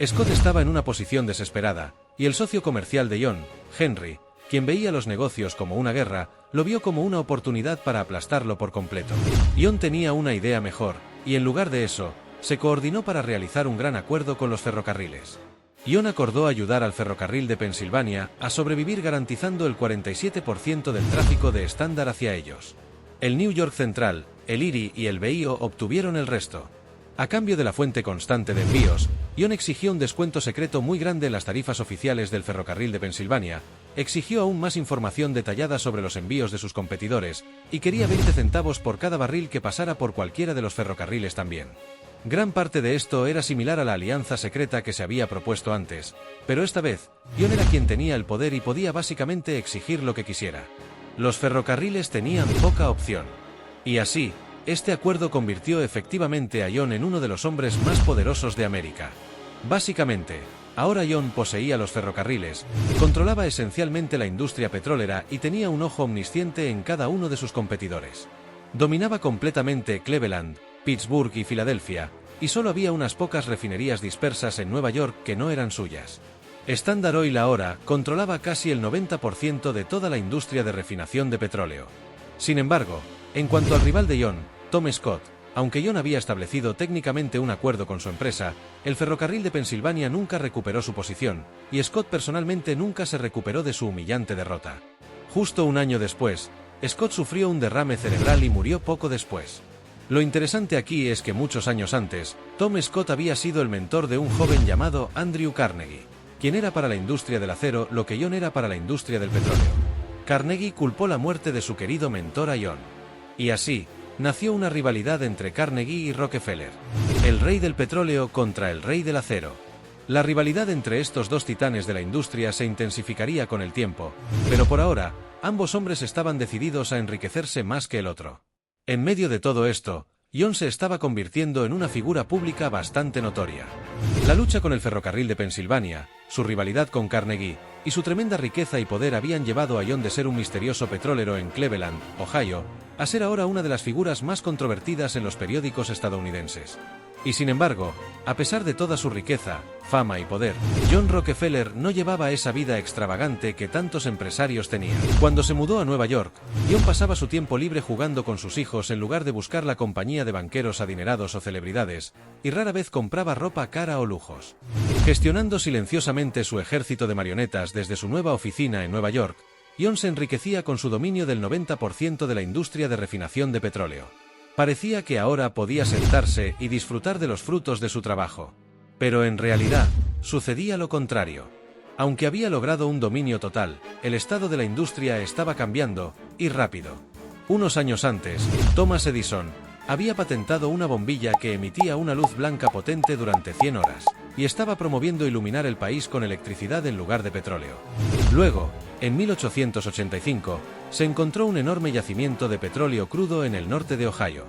Scott estaba en una posición desesperada, y el socio comercial de John, Henry, quien veía los negocios como una guerra, lo vio como una oportunidad para aplastarlo por completo. John tenía una idea mejor, y en lugar de eso, se coordinó para realizar un gran acuerdo con los ferrocarriles. John acordó ayudar al ferrocarril de Pensilvania a sobrevivir garantizando el 47% del tráfico de estándar hacia ellos. El New York Central, el Erie y el BIO obtuvieron el resto. A cambio de la fuente constante de envíos, John exigió un descuento secreto muy grande en las tarifas oficiales del ferrocarril de Pensilvania, exigió aún más información detallada sobre los envíos de sus competidores, y quería 20 centavos por cada barril que pasara por cualquiera de los ferrocarriles también. Gran parte de esto era similar a la alianza secreta que se había propuesto antes, pero esta vez, John era quien tenía el poder y podía básicamente exigir lo que quisiera. Los ferrocarriles tenían poca opción. Y así, este acuerdo convirtió efectivamente a John en uno de los hombres más poderosos de América. Básicamente, ahora John poseía los ferrocarriles, controlaba esencialmente la industria petrolera y tenía un ojo omnisciente en cada uno de sus competidores. Dominaba completamente Cleveland, Pittsburgh y Filadelfia, y solo había unas pocas refinerías dispersas en Nueva York que no eran suyas. Standard Oil ahora controlaba casi el 90% de toda la industria de refinación de petróleo. Sin embargo, en cuanto al rival de John, Tom Scott, aunque John había establecido técnicamente un acuerdo con su empresa, el ferrocarril de Pensilvania nunca recuperó su posición, y Scott personalmente nunca se recuperó de su humillante derrota. Justo un año después, Scott sufrió un derrame cerebral y murió poco después. Lo interesante aquí es que muchos años antes, Tom Scott había sido el mentor de un joven llamado Andrew Carnegie, quien era para la industria del acero lo que John era para la industria del petróleo. Carnegie culpó la muerte de su querido mentor a John. Y así, nació una rivalidad entre Carnegie y Rockefeller, el rey del petróleo contra el rey del acero. La rivalidad entre estos dos titanes de la industria se intensificaría con el tiempo, pero por ahora, ambos hombres estaban decididos a enriquecerse más que el otro. En medio de todo esto, John se estaba convirtiendo en una figura pública bastante notoria. La lucha con el ferrocarril de Pensilvania, su rivalidad con Carnegie, y su tremenda riqueza y poder habían llevado a John de ser un misterioso petrolero en Cleveland, Ohio, a ser ahora una de las figuras más controvertidas en los periódicos estadounidenses. Y sin embargo, a pesar de toda su riqueza, fama y poder, John Rockefeller no llevaba esa vida extravagante que tantos empresarios tenían. Cuando se mudó a Nueva York, John pasaba su tiempo libre jugando con sus hijos en lugar de buscar la compañía de banqueros adinerados o celebridades, y rara vez compraba ropa cara o lujos. Gestionando silenciosamente su ejército de marionetas desde su nueva oficina en Nueva York, John se enriquecía con su dominio del 90% de la industria de refinación de petróleo. Parecía que ahora podía sentarse y disfrutar de los frutos de su trabajo. Pero en realidad, sucedía lo contrario. Aunque había logrado un dominio total, el estado de la industria estaba cambiando, y rápido. Unos años antes, Thomas Edison había patentado una bombilla que emitía una luz blanca potente durante 100 horas, y estaba promoviendo iluminar el país con electricidad en lugar de petróleo. Luego, en 1885, se encontró un enorme yacimiento de petróleo crudo en el norte de Ohio.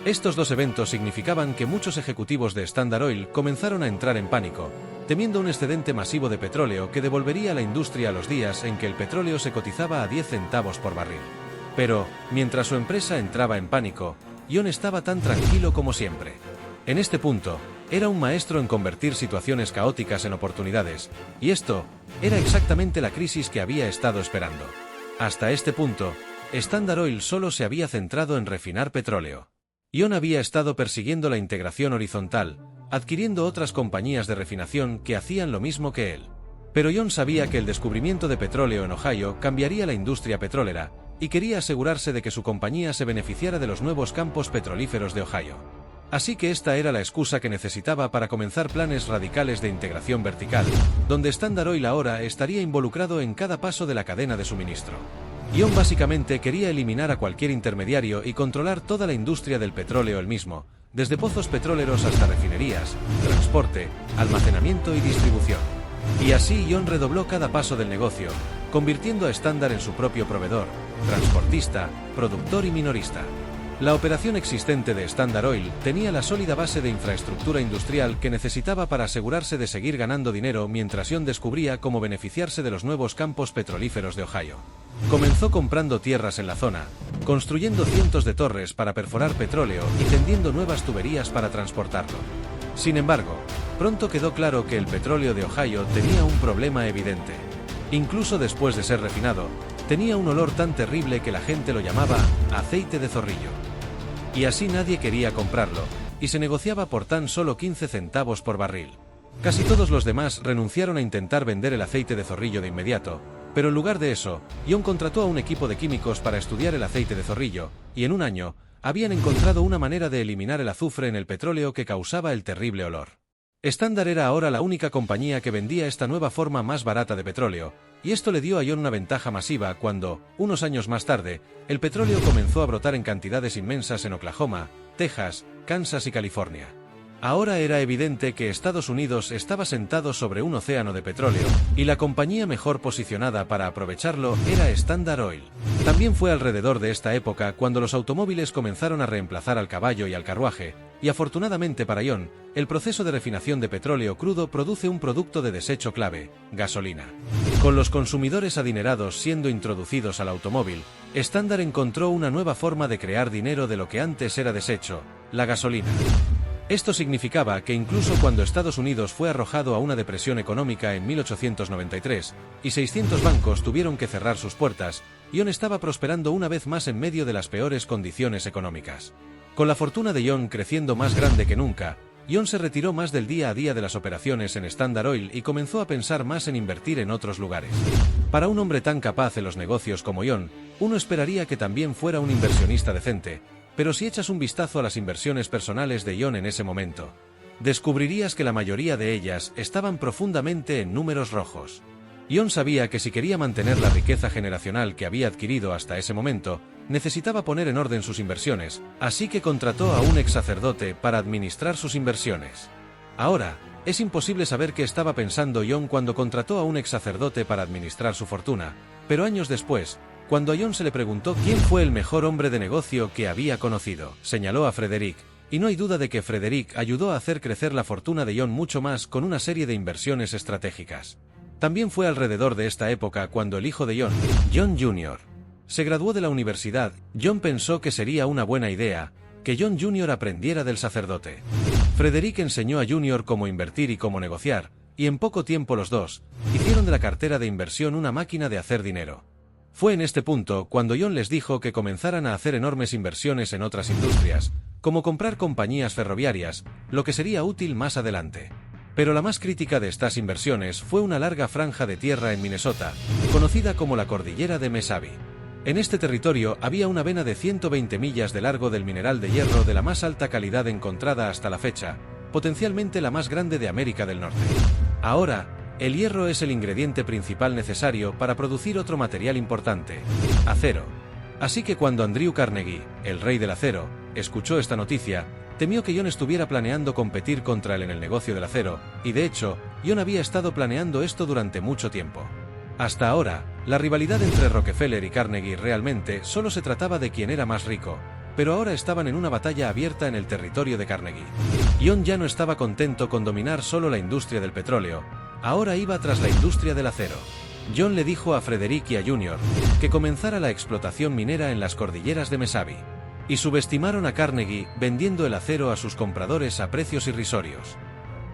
Estos dos eventos significaban que muchos ejecutivos de Standard Oil comenzaron a entrar en pánico, temiendo un excedente masivo de petróleo que devolvería a la industria a los días en que el petróleo se cotizaba a 10 centavos por barril. Pero, mientras su empresa entraba en pánico, John estaba tan tranquilo como siempre. En este punto, era un maestro en convertir situaciones caóticas en oportunidades, y esto era exactamente la crisis que había estado esperando. Hasta este punto, Standard Oil solo se había centrado en refinar petróleo. John había estado persiguiendo la integración horizontal, adquiriendo otras compañías de refinación que hacían lo mismo que él. Pero John sabía que el descubrimiento de petróleo en Ohio cambiaría la industria petrolera, y quería asegurarse de que su compañía se beneficiara de los nuevos campos petrolíferos de Ohio. Así que esta era la excusa que necesitaba para comenzar planes radicales de integración vertical, donde Standard Oil ahora estaría involucrado en cada paso de la cadena de suministro. John básicamente quería eliminar a cualquier intermediario y controlar toda la industria del petróleo él mismo, desde pozos petroleros hasta refinerías, transporte, almacenamiento y distribución. Y así John redobló cada paso del negocio, convirtiendo a Standard en su propio proveedor, transportista, productor y minorista. La operación existente de Standard Oil tenía la sólida base de infraestructura industrial que necesitaba para asegurarse de seguir ganando dinero mientras John descubría cómo beneficiarse de los nuevos campos petrolíferos de Ohio. Comenzó comprando tierras en la zona, construyendo cientos de torres para perforar petróleo y tendiendo nuevas tuberías para transportarlo. Sin embargo, pronto quedó claro que el petróleo de Ohio tenía un problema evidente. Incluso después de ser refinado, tenía un olor tan terrible que la gente lo llamaba aceite de zorrillo. Y así nadie quería comprarlo, y se negociaba por tan solo 15 centavos por barril. Casi todos los demás renunciaron a intentar vender el aceite de zorrillo de inmediato, pero en lugar de eso, John contrató a un equipo de químicos para estudiar el aceite de zorrillo, y en un año, habían encontrado una manera de eliminar el azufre en el petróleo que causaba el terrible olor. Standard era ahora la única compañía que vendía esta nueva forma más barata de petróleo, y esto le dio a John una ventaja masiva cuando, unos años más tarde, el petróleo comenzó a brotar en cantidades inmensas en Oklahoma, Texas, Kansas y California. Ahora era evidente que Estados Unidos estaba sentado sobre un océano de petróleo, y la compañía mejor posicionada para aprovecharlo era Standard Oil. También fue alrededor de esta época cuando los automóviles comenzaron a reemplazar al caballo y al carruaje, y afortunadamente para John, el proceso de refinación de petróleo crudo produce un producto de desecho clave, gasolina. Con los consumidores adinerados siendo introducidos al automóvil, Standard encontró una nueva forma de crear dinero de lo que antes era desecho, la gasolina. Esto significaba que incluso cuando Estados Unidos fue arrojado a una depresión económica en 1893, y 600 bancos tuvieron que cerrar sus puertas, John estaba prosperando una vez más en medio de las peores condiciones económicas. Con la fortuna de John creciendo más grande que nunca, John se retiró más del día a día de las operaciones en Standard Oil y comenzó a pensar más en invertir en otros lugares. Para un hombre tan capaz en los negocios como John, uno esperaría que también fuera un inversionista decente, pero si echas un vistazo a las inversiones personales de John en ese momento, descubrirías que la mayoría de ellas estaban profundamente en números rojos. John sabía que si quería mantener la riqueza generacional que había adquirido hasta ese momento, necesitaba poner en orden sus inversiones, así que contrató a un ex sacerdote para administrar sus inversiones. Ahora, es imposible saber qué estaba pensando John cuando contrató a un ex sacerdote para administrar su fortuna, pero años después, cuando a John se le preguntó quién fue el mejor hombre de negocio que había conocido, señaló a Frederick, y no hay duda de que Frederick ayudó a hacer crecer la fortuna de John mucho más con una serie de inversiones estratégicas. También fue alrededor de esta época cuando el hijo de John, John Jr., se graduó de la universidad. John pensó que sería una buena idea que John Jr. aprendiera del sacerdote. Frederick enseñó a Jr. cómo invertir y cómo negociar, y en poco tiempo los dos hicieron de la cartera de inversión una máquina de hacer dinero. Fue en este punto cuando John les dijo que comenzaran a hacer enormes inversiones en otras industrias, como comprar compañías ferroviarias, lo que sería útil más adelante. Pero la más crítica de estas inversiones fue una larga franja de tierra en Minnesota, conocida como la Cordillera de Mesabi. En este territorio había una vena de 120 millas de largo del mineral de hierro de la más alta calidad encontrada hasta la fecha, potencialmente la más grande de América del Norte. Ahora, el hierro es el ingrediente principal necesario para producir otro material importante, acero. Así que cuando Andrew Carnegie, el rey del acero, escuchó esta noticia, temió que John estuviera planeando competir contra él en el negocio del acero, y de hecho, John había estado planeando esto durante mucho tiempo. Hasta ahora, la rivalidad entre Rockefeller y Carnegie realmente solo se trataba de quién era más rico, pero ahora estaban en una batalla abierta en el territorio de Carnegie. John ya no estaba contento con dominar solo la industria del petróleo, ahora iba tras la industria del acero. John le dijo a Frederick y a Junior que comenzara la explotación minera en las cordilleras de Mesabi. Y subestimaron a Carnegie vendiendo el acero a sus compradores a precios irrisorios.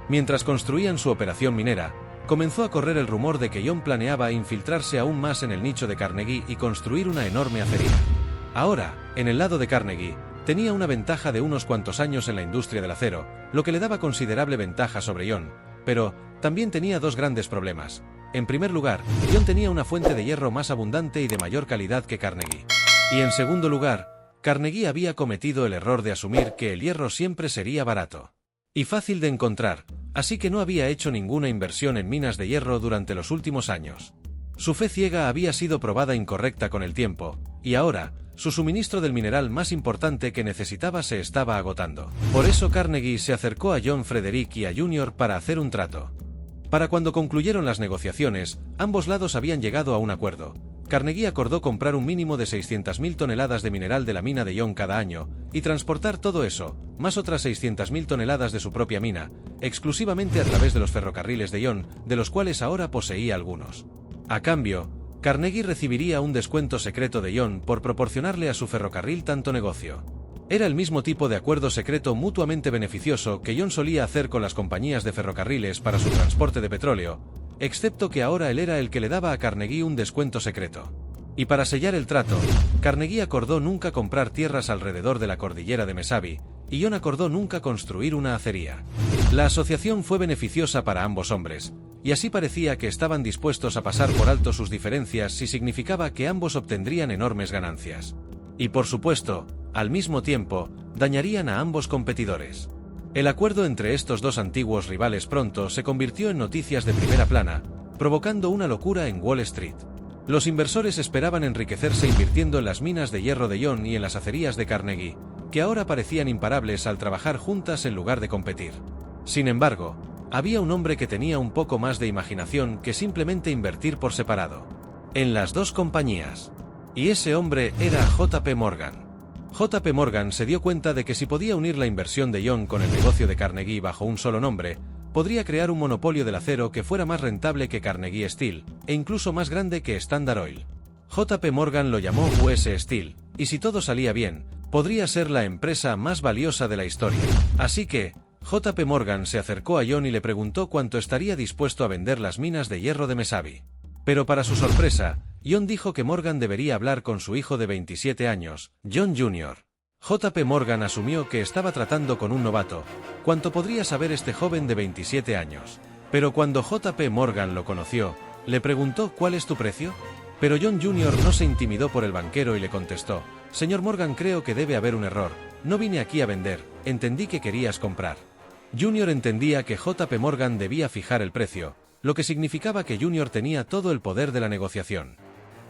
Mientras construían su operación minera, comenzó a correr el rumor de que John planeaba infiltrarse aún más en el nicho de Carnegie y construir una enorme acería. Ahora, en el lado de Carnegie, tenía una ventaja de unos cuantos años en la industria del acero, lo que le daba considerable ventaja sobre John, pero también tenía dos grandes problemas. En primer lugar, John tenía una fuente de hierro más abundante y de mayor calidad que Carnegie. Y en segundo lugar, Carnegie había cometido el error de asumir que el hierro siempre sería barato y fácil de encontrar, así que no había hecho ninguna inversión en minas de hierro durante los últimos años. Su fe ciega había sido probada incorrecta con el tiempo, y ahora, su suministro del mineral más importante que necesitaba se estaba agotando. Por eso Carnegie se acercó a John Frederick y a Junior para hacer un trato. Para cuando concluyeron las negociaciones, ambos lados habían llegado a un acuerdo. Carnegie acordó comprar un mínimo de 600.000 toneladas de mineral de la mina de John cada año, y transportar todo eso, más otras 600.000 toneladas de su propia mina, exclusivamente a través de los ferrocarriles de John, de los cuales ahora poseía algunos. A cambio, Carnegie recibiría un descuento secreto de John por proporcionarle a su ferrocarril tanto negocio. Era el mismo tipo de acuerdo secreto mutuamente beneficioso que John solía hacer con las compañías de ferrocarriles para su transporte de petróleo, excepto que ahora él era el que le daba a Carnegie un descuento secreto. Y para sellar el trato, Carnegie acordó nunca comprar tierras alrededor de la cordillera de Mesabi, y John acordó nunca construir una acería. La asociación fue beneficiosa para ambos hombres, y así parecía que estaban dispuestos a pasar por alto sus diferencias si significaba que ambos obtendrían enormes ganancias. Y por supuesto, al mismo tiempo, dañarían a ambos competidores. El acuerdo entre estos dos antiguos rivales pronto se convirtió en noticias de primera plana, provocando una locura en Wall Street. Los inversores esperaban enriquecerse invirtiendo en las minas de hierro de John y en las acerías de Carnegie, que ahora parecían imparables al trabajar juntas en lugar de competir. Sin embargo, había un hombre que tenía un poco más de imaginación que simplemente invertir por separado. En las dos compañías. Y ese hombre era JP Morgan. JP Morgan se dio cuenta de que si podía unir la inversión de John con el negocio de Carnegie bajo un solo nombre, podría crear un monopolio del acero que fuera más rentable que Carnegie Steel, e incluso más grande que Standard Oil. JP Morgan lo llamó US Steel, y si todo salía bien, podría ser la empresa más valiosa de la historia. Así que, JP Morgan se acercó a John y le preguntó cuánto estaría dispuesto a vender las minas de hierro de Mesabi. Pero para su sorpresa, John dijo que Morgan debería hablar con su hijo de 27 años, John Jr. JP Morgan asumió que estaba tratando con un novato. ¿Cuánto podría saber este joven de 27 años? Pero cuando JP Morgan lo conoció, le preguntó ¿cuál es tu precio? Pero John Jr. no se intimidó por el banquero y le contestó, señor Morgan, creo que debe haber un error, no vine aquí a vender, entendí que querías comprar. Junior entendía que JP Morgan debía fijar el precio, lo que significaba que Junior tenía todo el poder de la negociación.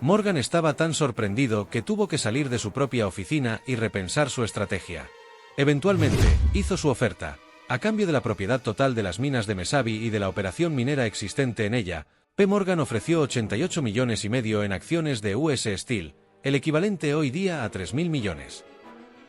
Morgan estaba tan sorprendido que tuvo que salir de su propia oficina y repensar su estrategia. Eventualmente, hizo su oferta. A cambio de la propiedad total de las minas de Mesabi y de la operación minera existente en ella, P. Morgan ofreció 88 millones y medio en acciones de US Steel, el equivalente hoy día a 3.000 millones.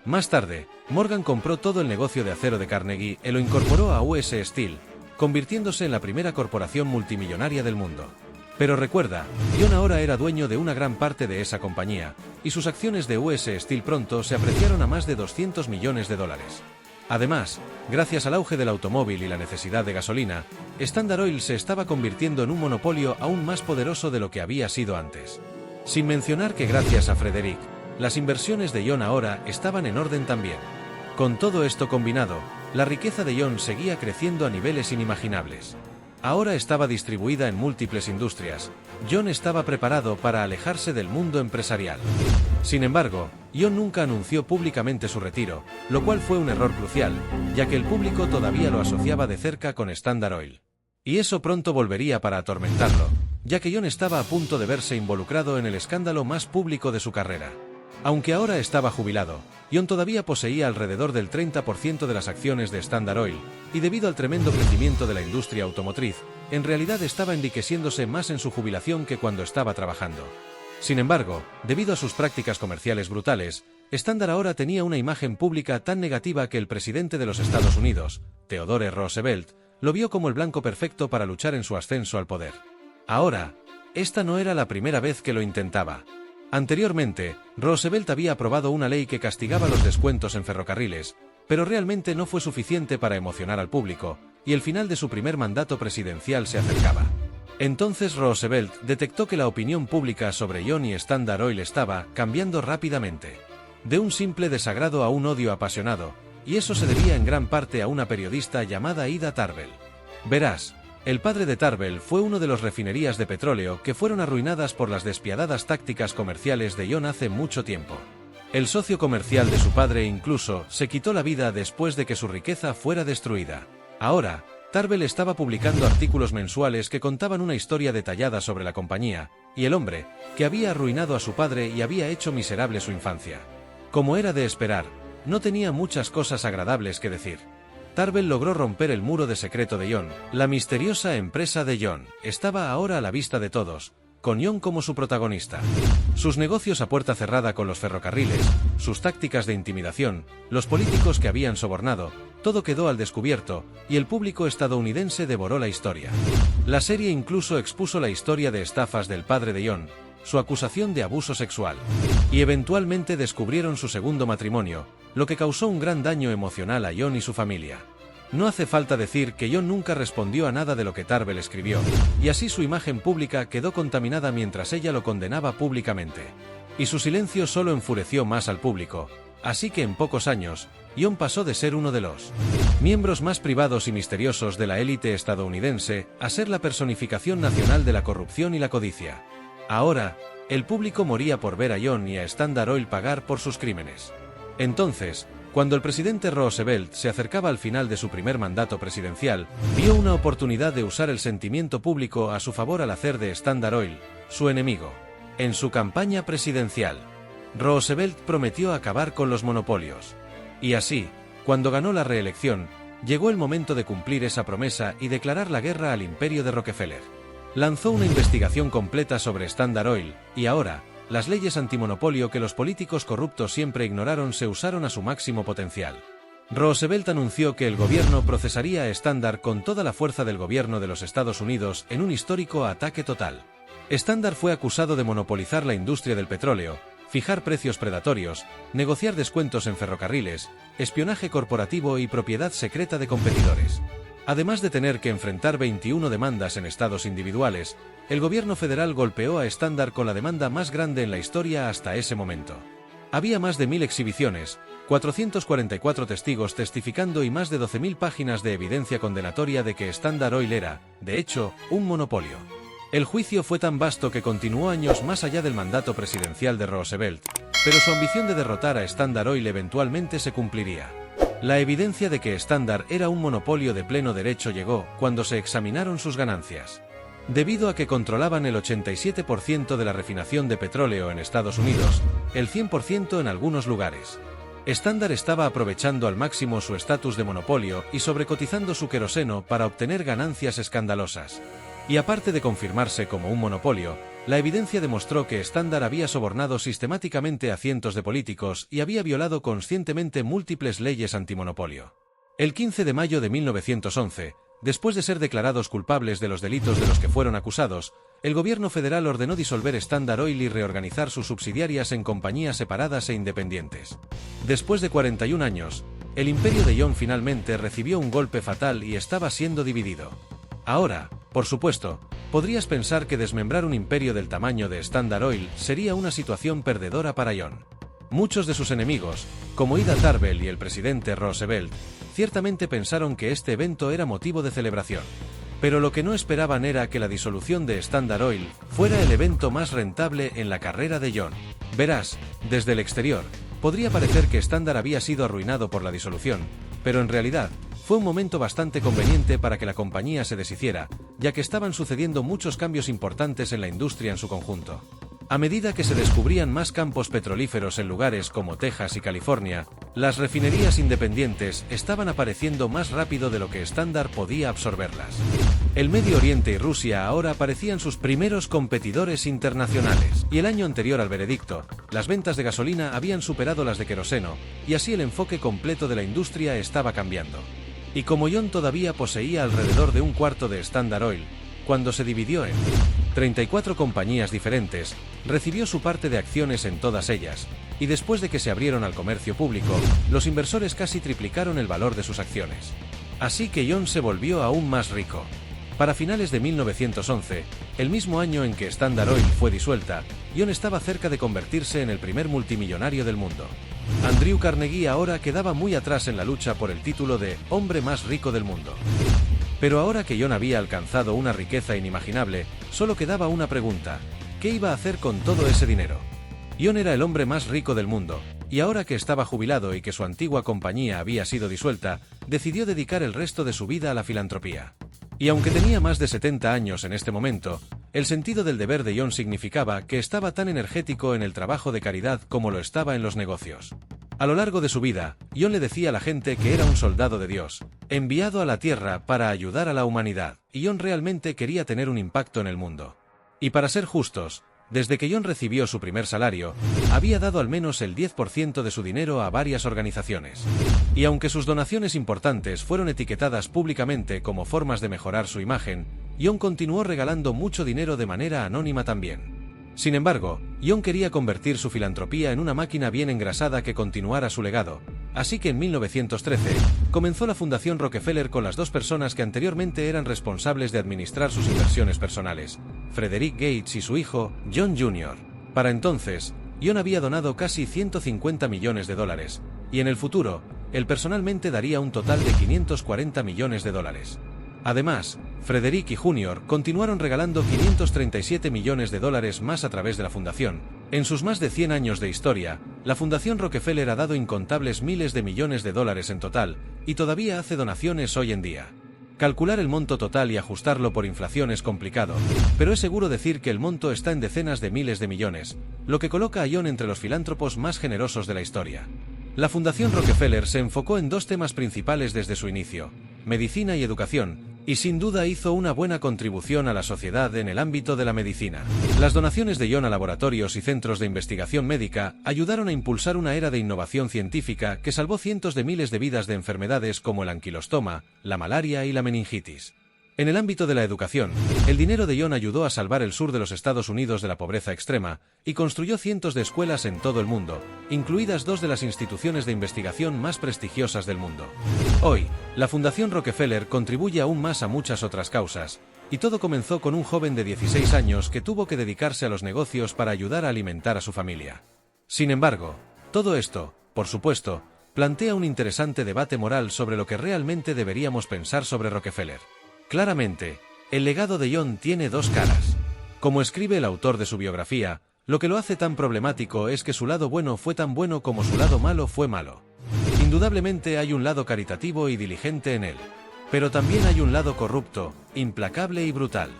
Más tarde, Morgan compró todo el negocio de acero de Carnegie y lo incorporó a US Steel, convirtiéndose en la primera corporación multimillonaria del mundo. Pero recuerda, John ahora era dueño de una gran parte de esa compañía, y sus acciones de US Steel pronto se apreciaron a más de 200 millones de dólares. Además, gracias al auge del automóvil y la necesidad de gasolina, Standard Oil se estaba convirtiendo en un monopolio aún más poderoso de lo que había sido antes. Sin mencionar que gracias a Frederick, las inversiones de John ahora estaban en orden también. Con todo esto combinado, la riqueza de John seguía creciendo a niveles inimaginables. Ahora estaba distribuida en múltiples industrias. John estaba preparado para alejarse del mundo empresarial. Sin embargo, John nunca anunció públicamente su retiro, lo cual fue un error crucial, ya que el público todavía lo asociaba de cerca con Standard Oil. Y eso pronto volvería para atormentarlo, ya que John estaba a punto de verse involucrado en el escándalo más público de su carrera. Aunque ahora estaba jubilado, John todavía poseía alrededor del 30% de las acciones de Standard Oil, y debido al tremendo crecimiento de la industria automotriz, en realidad estaba enriqueciéndose más en su jubilación que cuando estaba trabajando. Sin embargo, debido a sus prácticas comerciales brutales, Standard ahora tenía una imagen pública tan negativa que el presidente de los Estados Unidos, Theodore Roosevelt, lo vio como el blanco perfecto para luchar en su ascenso al poder. Ahora, esta no era la primera vez que lo intentaba. Anteriormente, Roosevelt había aprobado una ley que castigaba los descuentos en ferrocarriles, pero realmente no fue suficiente para emocionar al público, y el final de su primer mandato presidencial se acercaba. Entonces Roosevelt detectó que la opinión pública sobre John y Standard Oil estaba cambiando rápidamente. De un simple desagrado a un odio apasionado, y eso se debía en gran parte a una periodista llamada Ida Tarbell. Verás, el padre de Tarbell fue uno de las refinerías de petróleo que fueron arruinadas por las despiadadas tácticas comerciales de John hace mucho tiempo. El socio comercial de su padre incluso se quitó la vida después de que su riqueza fuera destruida. Ahora, Tarbell estaba publicando artículos mensuales que contaban una historia detallada sobre la compañía, y el hombre, que había arruinado a su padre y había hecho miserable su infancia. Como era de esperar, no tenía muchas cosas agradables que decir. Tarbell logró romper el muro de secreto de John. La misteriosa empresa de John estaba ahora a la vista de todos, con John como su protagonista. Sus negocios a puerta cerrada con los ferrocarriles, sus tácticas de intimidación, los políticos que habían sobornado, todo quedó al descubierto, y el público estadounidense devoró la historia. La serie incluso expuso la historia de estafas del padre de John, su acusación de abuso sexual, y eventualmente descubrieron su segundo matrimonio, lo que causó un gran daño emocional a John y su familia. No hace falta decir que John nunca respondió a nada de lo que Tarbell escribió, y así su imagen pública quedó contaminada mientras ella lo condenaba públicamente. Y su silencio solo enfureció más al público, así que en pocos años, John pasó de ser uno de los miembros más privados y misteriosos de la élite estadounidense a ser la personificación nacional de la corrupción y la codicia. Ahora, el público moría por ver a John y a Standard Oil pagar por sus crímenes. Entonces, cuando el presidente Roosevelt se acercaba al final de su primer mandato presidencial, vio una oportunidad de usar el sentimiento público a su favor al hacer de Standard Oil su enemigo. En su campaña presidencial, Roosevelt prometió acabar con los monopolios. Y así, cuando ganó la reelección, llegó el momento de cumplir esa promesa y declarar la guerra al imperio de Rockefeller. Lanzó una investigación completa sobre Standard Oil, y ahora, las leyes antimonopolio que los políticos corruptos siempre ignoraron se usaron a su máximo potencial. Roosevelt anunció que el gobierno procesaría a Standard con toda la fuerza del gobierno de los Estados Unidos en un histórico ataque total. Standard fue acusado de monopolizar la industria del petróleo, fijar precios predatorios, negociar descuentos en ferrocarriles, espionaje corporativo y propiedad secreta de competidores. Además de tener que enfrentar 21 demandas en estados individuales, el gobierno federal golpeó a Standard con la demanda más grande en la historia hasta ese momento. Había más de 1000 exhibiciones, 444 testigos testificando y más de 12.000 páginas de evidencia condenatoria de que Standard Oil era, de hecho, un monopolio. El juicio fue tan vasto que continuó años más allá del mandato presidencial de Roosevelt, pero su ambición de derrotar a Standard Oil eventualmente se cumpliría. La evidencia de que Standard era un monopolio de pleno derecho llegó cuando se examinaron sus ganancias. Debido a que controlaban el 87% de la refinación de petróleo en Estados Unidos, el 100% en algunos lugares. Standard estaba aprovechando al máximo su estatus de monopolio y sobrecotizando su queroseno para obtener ganancias escandalosas. Y aparte de confirmarse como un monopolio, la evidencia demostró que Standard había sobornado sistemáticamente a cientos de políticos y había violado conscientemente múltiples leyes antimonopolio. El 15 de mayo de 1911, después de ser declarados culpables de los delitos de los que fueron acusados, el gobierno federal ordenó disolver Standard Oil y reorganizar sus subsidiarias en compañías separadas e independientes. Después de 41 años, el imperio de John finalmente recibió un golpe fatal y estaba siendo dividido. Ahora, por supuesto, podrías pensar que desmembrar un imperio del tamaño de Standard Oil sería una situación perdedora para John. Muchos de sus enemigos, como Ida Tarbell y el presidente Roosevelt, ciertamente pensaron que este evento era motivo de celebración. Pero lo que no esperaban era que la disolución de Standard Oil fuera el evento más rentable en la carrera de John. Verás, desde el exterior, podría parecer que Standard había sido arruinado por la disolución, pero en realidad, fue un momento bastante conveniente para que la compañía se deshiciera, ya que estaban sucediendo muchos cambios importantes en la industria en su conjunto. A medida que se descubrían más campos petrolíferos en lugares como Texas y California, las refinerías independientes estaban apareciendo más rápido de lo que Standard podía absorberlas. El Medio Oriente y Rusia ahora parecían sus primeros competidores internacionales, y el año anterior al veredicto, las ventas de gasolina habían superado las de queroseno, y así el enfoque completo de la industria estaba cambiando. Y como John todavía poseía alrededor de un cuarto de Standard Oil, cuando se dividió en 34 compañías diferentes, recibió su parte de acciones en todas ellas, y después de que se abrieron al comercio público, los inversores casi triplicaron el valor de sus acciones. Así que John se volvió aún más rico. Para finales de 1911, el mismo año en que Standard Oil fue disuelta, John estaba cerca de convertirse en el primer multimillonario del mundo. Andrew Carnegie ahora quedaba muy atrás en la lucha por el título de hombre más rico del mundo. Pero ahora que John había alcanzado una riqueza inimaginable, solo quedaba una pregunta: ¿qué iba a hacer con todo ese dinero? John era el hombre más rico del mundo, y ahora que estaba jubilado y que su antigua compañía había sido disuelta, decidió dedicar el resto de su vida a la filantropía. Y aunque tenía más de 70 años en este momento, el sentido del deber de John significaba que estaba tan energético en el trabajo de caridad como lo estaba en los negocios. A lo largo de su vida, John le decía a la gente que era un soldado de Dios, enviado a la tierra para ayudar a la humanidad, y John realmente quería tener un impacto en el mundo. Y para ser justos, desde que John recibió su primer salario, había dado al menos el 10% de su dinero a varias organizaciones. Y aunque sus donaciones importantes fueron etiquetadas públicamente como formas de mejorar su imagen, John continuó regalando mucho dinero de manera anónima también. Sin embargo, John quería convertir su filantropía en una máquina bien engrasada que continuara su legado, así que en 1913, comenzó la Fundación Rockefeller con las dos personas que anteriormente eran responsables de administrar sus inversiones personales, Frederick Gates y su hijo, John Jr. Para entonces, John había donado casi 150 millones de dólares, y en el futuro, él personalmente daría un total de 540 millones de dólares. Además, Frederick y Jr. continuaron regalando 537 millones de dólares más a través de la fundación. En sus más de 100 años de historia, la Fundación Rockefeller ha dado incontables miles de millones de dólares en total, y todavía hace donaciones hoy en día. Calcular el monto total y ajustarlo por inflación es complicado, pero es seguro decir que el monto está en decenas de miles de millones, lo que coloca a John entre los filántropos más generosos de la historia. La Fundación Rockefeller se enfocó en dos temas principales desde su inicio: medicina y educación, y sin duda hizo una buena contribución a la sociedad en el ámbito de la medicina. Las donaciones de John a laboratorios y centros de investigación médica ayudaron a impulsar una era de innovación científica que salvó cientos de miles de vidas de enfermedades como el anquilostoma, la malaria y la meningitis. En el ámbito de la educación, el dinero de John ayudó a salvar el sur de los Estados Unidos de la pobreza extrema y construyó cientos de escuelas en todo el mundo, incluidas dos de las instituciones de investigación más prestigiosas del mundo. Hoy, la Fundación Rockefeller contribuye aún más a muchas otras causas, y todo comenzó con un joven de 16 años que tuvo que dedicarse a los negocios para ayudar a alimentar a su familia. Sin embargo, todo esto, por supuesto, plantea un interesante debate moral sobre lo que realmente deberíamos pensar sobre Rockefeller. Claramente, el legado de John tiene dos caras. Como escribe el autor de su biografía, lo que lo hace tan problemático es que su lado bueno fue tan bueno como su lado malo fue malo. Indudablemente hay un lado caritativo y diligente en él. Pero también hay un lado corrupto, implacable y brutal.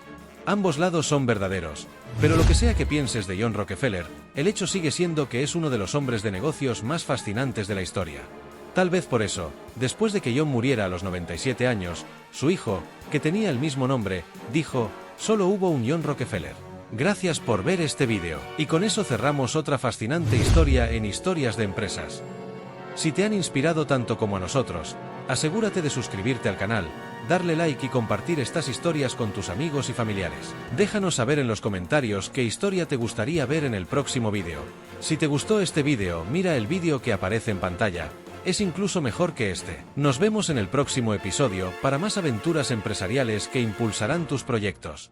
Ambos lados son verdaderos, pero lo que sea que pienses de John Rockefeller, el hecho sigue siendo que es uno de los hombres de negocios más fascinantes de la historia. Tal vez por eso, después de que John muriera a los 97 años, su hijo, que tenía el mismo nombre, dijo: solo hubo un John Rockefeller. Gracias por ver este vídeo, y con eso cerramos otra fascinante historia en Historias de Empresas. Si te han inspirado tanto como a nosotros, asegúrate de suscribirte al canal, darle like y compartir estas historias con tus amigos y familiares. Déjanos saber en los comentarios qué historia te gustaría ver en el próximo vídeo. Si te gustó este vídeo, mira el vídeo que aparece en pantalla. Es incluso mejor que este. Nos vemos en el próximo episodio para más aventuras empresariales que impulsarán tus proyectos.